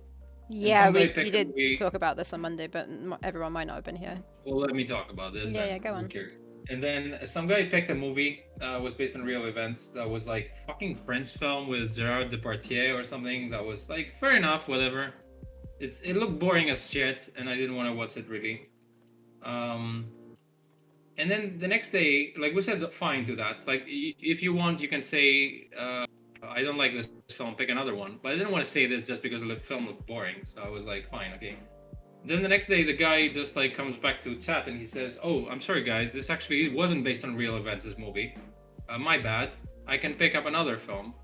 And Yeah, some guy you picked a did movie. talk about this on Monday, but everyone might not have been here. Well, let me talk about this Yeah, then. yeah, go Who on. cares? And then some guy picked a movie was based on real events that was like fucking French film with Gerard Depardieu or something. That was like fair enough, whatever. It looked boring as shit, and I didn't want to watch it really. Um, and then the next day, like we said, fine to that. Like if you want, you can say I don't like this film. Pick another one. But I didn't want to say this just because the film looked boring. So I was like, fine, okay. Then the next day, the guy just like comes back to chat and he says, "Oh, I'm sorry, guys. This actually wasn't based on real events. This movie, my bad. I can pick up another film."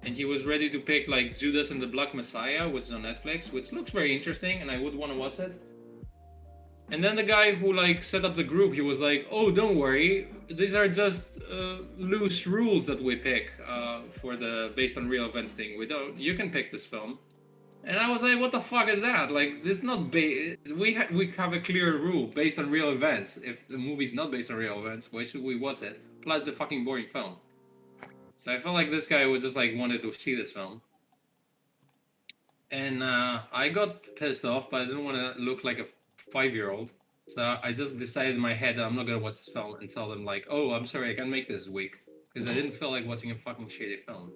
And he was ready to pick like Judas and the Black Messiah, which is on Netflix, which looks very interesting, and I would want to watch it. And then the guy who like set up the group, he was like, "Oh, don't worry. These are just loose rules that we pick for the based on real events thing. We don't. You can pick this film." And I was like, "What the fuck is that? Like, this not we have a clear rule based on real events. If the movie's not based on real events, why should we watch it? Plus, the fucking boring film." So I felt like this guy was just like wanted to see this film, and I got pissed off, but I didn't want to look like a 5-year-old. So I just decided in my head that I'm not gonna watch this film and tell them like, "Oh, I'm sorry, I can't make this week," because I didn't feel like watching a fucking shitty film.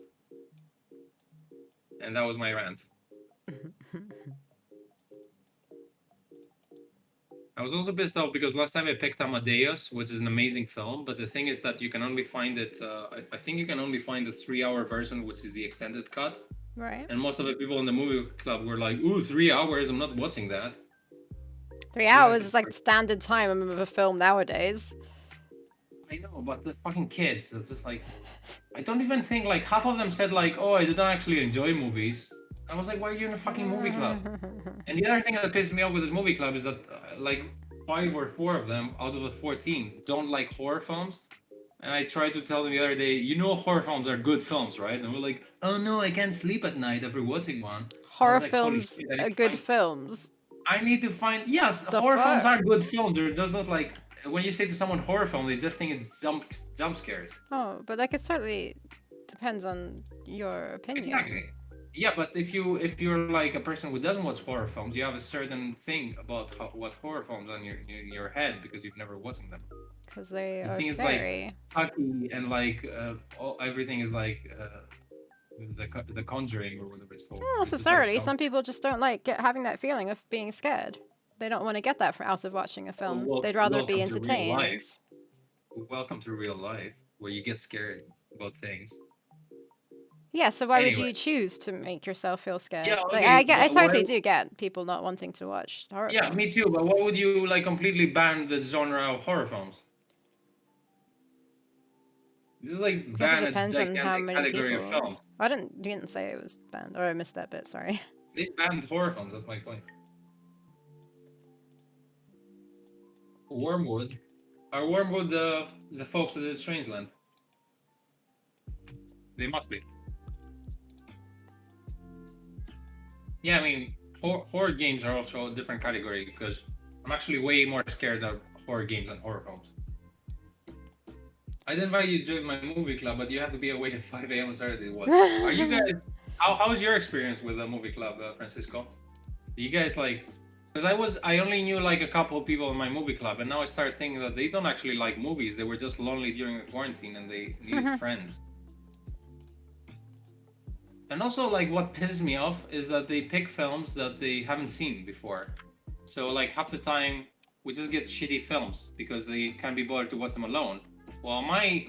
And that was my rant. I was also pissed off because last time I picked Amadeus, which is an amazing film, but the thing is that you can only find it. I think you can only find the 3-hour version, which is the extended cut. Right. And most of the people in the movie club were like, "Ooh, 3 hours! I'm not watching that." 3 hours is like the standard time of a film nowadays. I know, but the fucking kids, it's just like, I don't even think like half of them said like, "Oh, I did not actually enjoy movies." I was like, "Why are you in a fucking movie club?" And the other thing that pisses me off with this movie club is that like 5 or 4 of them out of the 14 don't like horror films. And I tried to tell them the other day, you know, horror films are good films, right? And we're like, "Oh no, I can't sleep at night after watching one." I was Horror like, "Holy films shit! are good films. I need to find." Yes, The horror films fuck? are good films. They're just not like when you say to someone horror film, they just think it's jump scares. Oh, but like it's totally depends on your opinion. Exactly. Yeah, but if you're like a person who doesn't watch horror films, you have a certain thing about what horror films on your head because you've never watched them. Because they You are think it's like scary. tucky and like everything is like the Conjuring or whatever it's called. Not It's just like necessarily. Some people just don't like having that feeling of being scared. They don't want to get that out of watching a oh, film. well, They'd rather be welcome to real entertained. life. Welcome to real life where you get scared about things. Yeah, so why would Anyway, you choose to make yourself feel scared? yeah, Like okay. I Why? totally do get people not wanting to watch horror Yeah, me films. too. But why would you like completely ban the genre of horror films? This is like Guess it ban a depends on how gigantic many category of people. films. I didn't say it was banned, or I missed that bit. Sorry. They banned horror films. That's my point. Wormwood. Are Wormwood the folks that did Strangeland? They must be. Yeah, I mean, horror games are also a different category because I'm actually way more scared of horror games than horror films. I'd invite you to join my movie club, but you have to be awake at 5 a.m. on Saturday. What? Are you guys? How's your experience with the movie club, Francisco? Do you guys like? Because I only knew like a couple of people in my movie club, and now I started thinking that they don't actually like movies. They were just lonely during the quarantine and they needed friends. And also, like, what pisses me off is that they pick films that they haven't seen before. So, like, half the time we just get shitty films because they can't be bothered to watch them alone. Well, my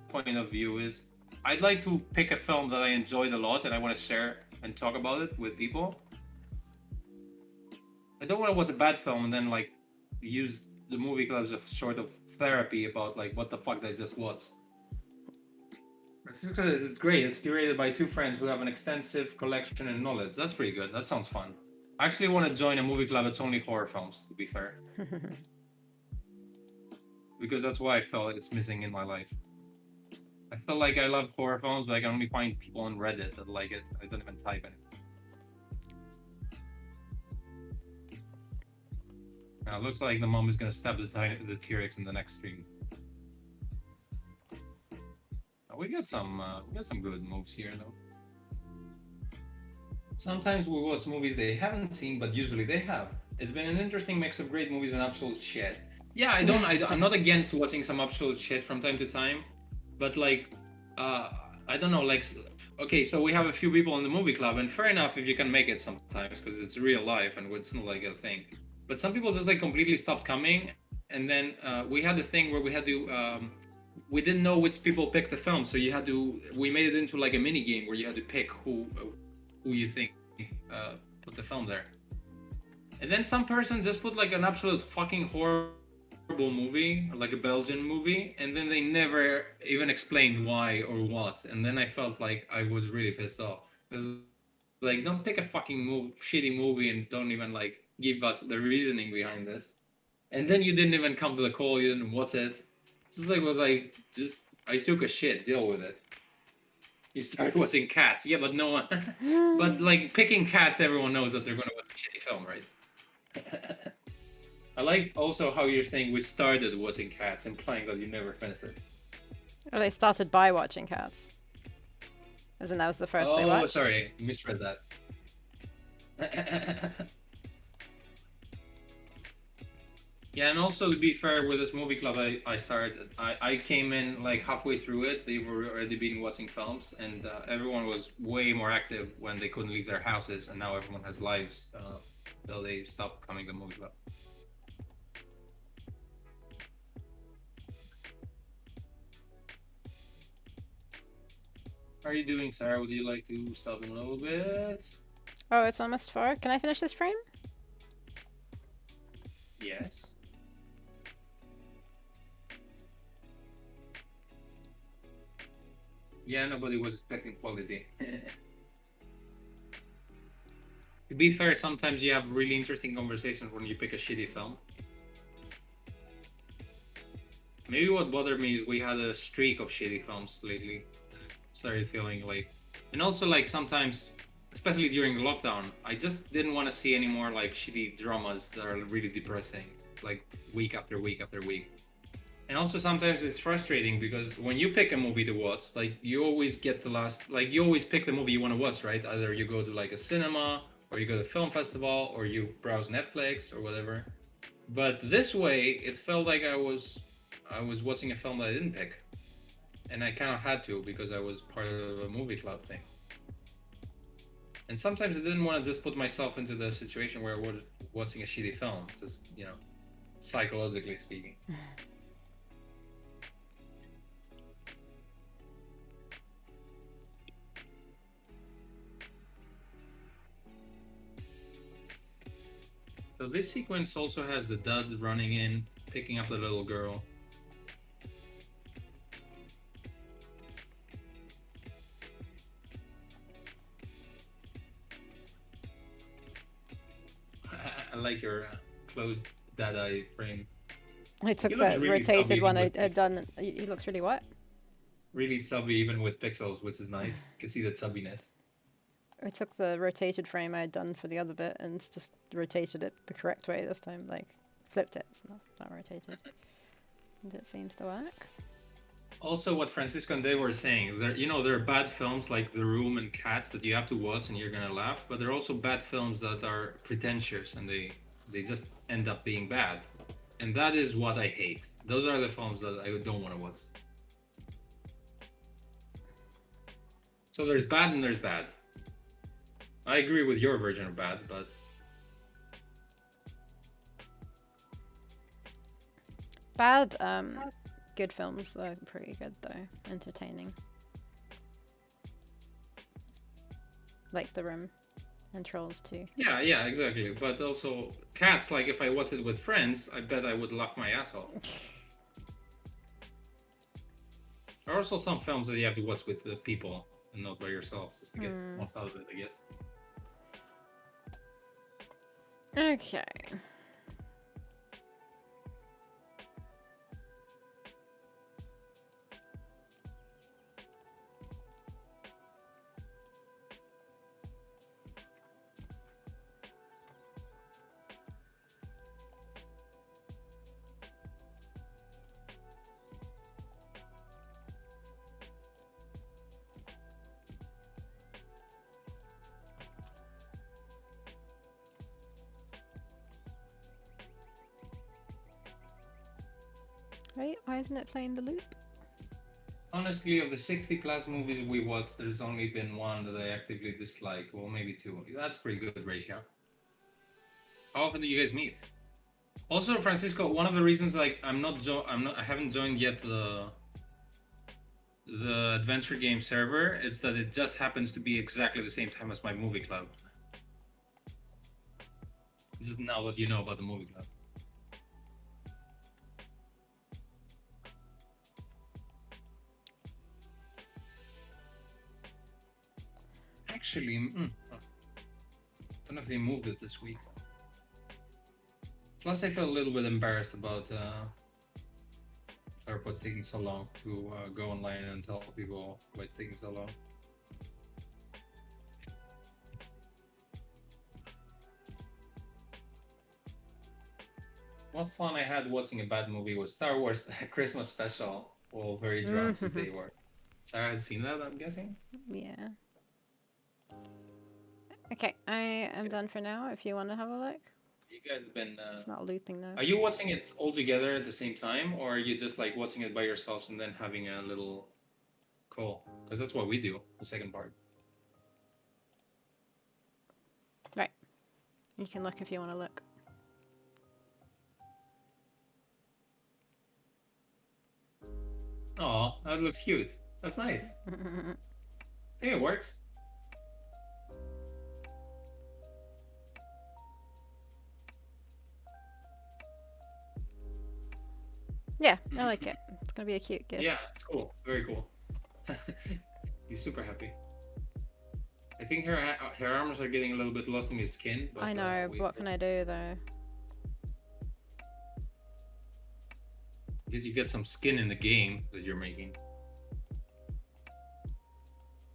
point of view is I'd like to pick a film that I enjoyed a lot and I want to share and talk about it with people. I don't want to watch a bad film and then like use the movie club as a sort of therapy about like what the fuck did I just watch. This is great. It's curated by 2 friends who have an extensive collection and knowledge. That's pretty good. That sounds fun. I actually want to join a movie club that's only horror films, to be fair. Because that's why I felt it's missing in my life. I feel like I love horror films, but I can only find people on Reddit that like it. I don't even type in it. Now, it looks like the mom is gonna stab the T-Rex in the next stream. We got some good moves here though. Sometimes we watch movies they haven't seen, but usually they have. It's been an interesting mix of great movies and absolute shit. Yeah, I'm not against watching some absolute shit from time to time, but like, uh, I don't know, like, okay, so we have a few people in the movie club, and fair enough if you can make it sometimes because it's real life and it's not like a thing. But some people just like completely stopped coming, and then we had a thing where we had to. We didn't know which people picked the film, so you had to. We made it into like a mini game where you had to pick who you think put the film there. And then some person just put like an absolute fucking horrible movie, like a Belgian movie, and then they never even explained why or what. And then I felt like I was really pissed off. It was like, don't pick a fucking shitty movie and don't even like give us the reasoning behind this. And then you didn't even come to the call, you didn't watch it. Just I took a shit, deal with it. You start watching Cats, yeah, but no one. But like picking Cats, everyone knows that they're going to watch a shitty film, right? I like also how you're saying we started watching Cats, implying that you never finished it. Well, they started by watching Cats. As in, that was the first they Oh, watched. sorry, misread that. Yeah, and also to be fair, with this movie club I came in like halfway through it. They were already been watching films, and everyone was way more active when they couldn't leave their houses, and now everyone has lives. So they stopped coming to the movie club. How are you doing, Sarah? Would you like to stop in a little bit? Oh, it's almost 4. Can I finish this frame? Yes. Yeah, nobody was expecting quality. To be fair, sometimes you have really interesting conversations when you pick a shitty film. Maybe what bothered me is we had a streak of shitty films lately. Started feeling like, and also like sometimes, especially during lockdown, I just didn't want to see any more like shitty dramas that are really depressing, like week after week after week. And also sometimes it's frustrating because when you pick a movie to watch, like you always get the last, like you always pick the movie you want to watch, right? Either you go to like a cinema or you go to a film festival or you browse Netflix or whatever. But this way, it felt like I was watching a film that I didn't pick, and I kind of had to because I was part of a movie club thing. And sometimes I didn't want to just put myself into the situation where I was watching a shitty film, just psychologically speaking. So this sequence also has the dad running in, picking up the little girl. I like your closed dad eye frame. I took He looks the really rotated chubby one with I'd done. He looks really what? really chubby even with pixels, which is nice. You can see the chubbiness. I took the rotated frame I had done for the other bit and just rotated it the correct way this time. Like, flipped it. It's not rotated. And it seems to work. Also, what Francisco and Dave were saying, there are bad films like The Room and Cats that you have to watch and you're gonna laugh, but there are also bad films that are pretentious and they just end up being bad, and that is what I hate. Those are the films that I don't want to watch. So there's bad and there's bad. I agree with your version of bad, but Bad, good films are pretty good though. Entertaining. Like The Room and Trolls too. yeah, exactly. But also Cats, like if I watched it with friends, I bet I would laugh my ass off. There are also some films that you have to watch with people and not by yourself, just to get most out of it, I guess. Okay. Right? Why isn't it playing the loop? Honestly, of the 60 plus movies we watched, there's only been one that I actively disliked. Well, maybe two. That's pretty good ratio. How often do you guys meet? Also, Francisco, one of the reasons like I haven't joined yet the adventure game server, it's that it just happens to be exactly the same time as my movie club. This is now what you know about the movie club. Actually, don't know if they moved it this week. Plus, I feel a little bit embarrassed about Theropods taking so long to go online and tell people why it's taking so long. Most fun I had watching a bad movie was Star Wars Christmas special. Well, very drunk as they were. Sarah has seen that, I'm guessing? Yeah. Okay, I am done for now if you want to have a look. You guys have been... It's not looping though. Are you watching it all together at the same time? Or are you just like watching it by yourselves and then having a little call? Because that's what we do, the second part. Right. You can look if you want to look. Oh, that looks cute. That's nice. I think it works. Yeah, I like it. It's gonna be a cute gift. Yeah, it's cool. Very cool. He's super happy. I think her arms are getting a little bit lost in his skin. But, I know, but what can I do though? Because you get some skin in the game that you're making.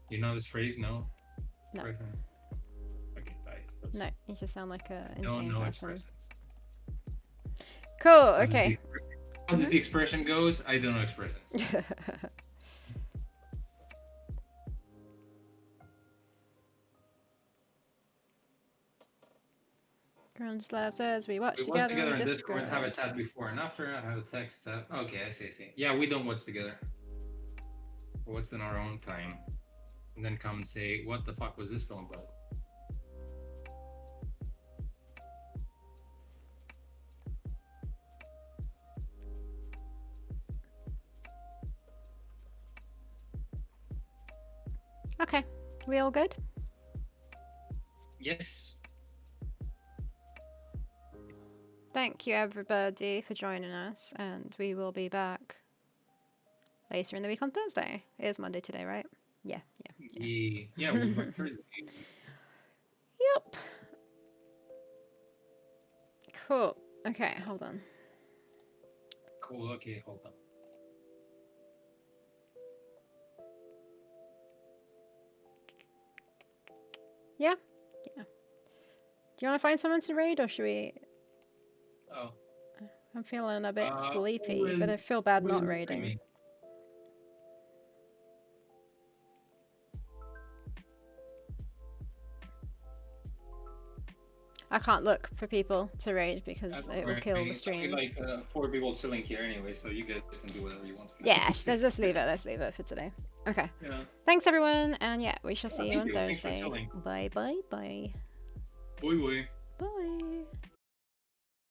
You know this phrase? No? No. Okay, bye. No, you just sound like an insane person. Expressions. Cool, okay. How does the expression goes? I don't know expressions. Grandslav says we watch We together, watch together on in Discord. Discord, have a chat before and after, have a text. Okay, I see. Yeah, we don't watch together. We watch in our own time. And then come and say, what the fuck was this film about? Okay, we all good? Yes. Thank you everybody for joining us, and we will be back later in the week on Thursday. It is Monday today, right? Yeah. Yeah, we'll be back Thursday. Yep. Cool. Okay, hold on. Cool, okay, hold on. Yeah? Yeah. Do you want to find someone to raid, or should we... Oh. I'm feeling a bit sleepy, but I feel bad not raiding. I can't look for people to raid because it will kill the stream. Like 4 people chilling here anyway, so you guys can do whatever you want. Yeah, let's leave it. Let's leave it for today. Okay. Yeah. Thanks everyone, and yeah, we shall see you on Thursday. Thursday. Bye. Bye. Bye.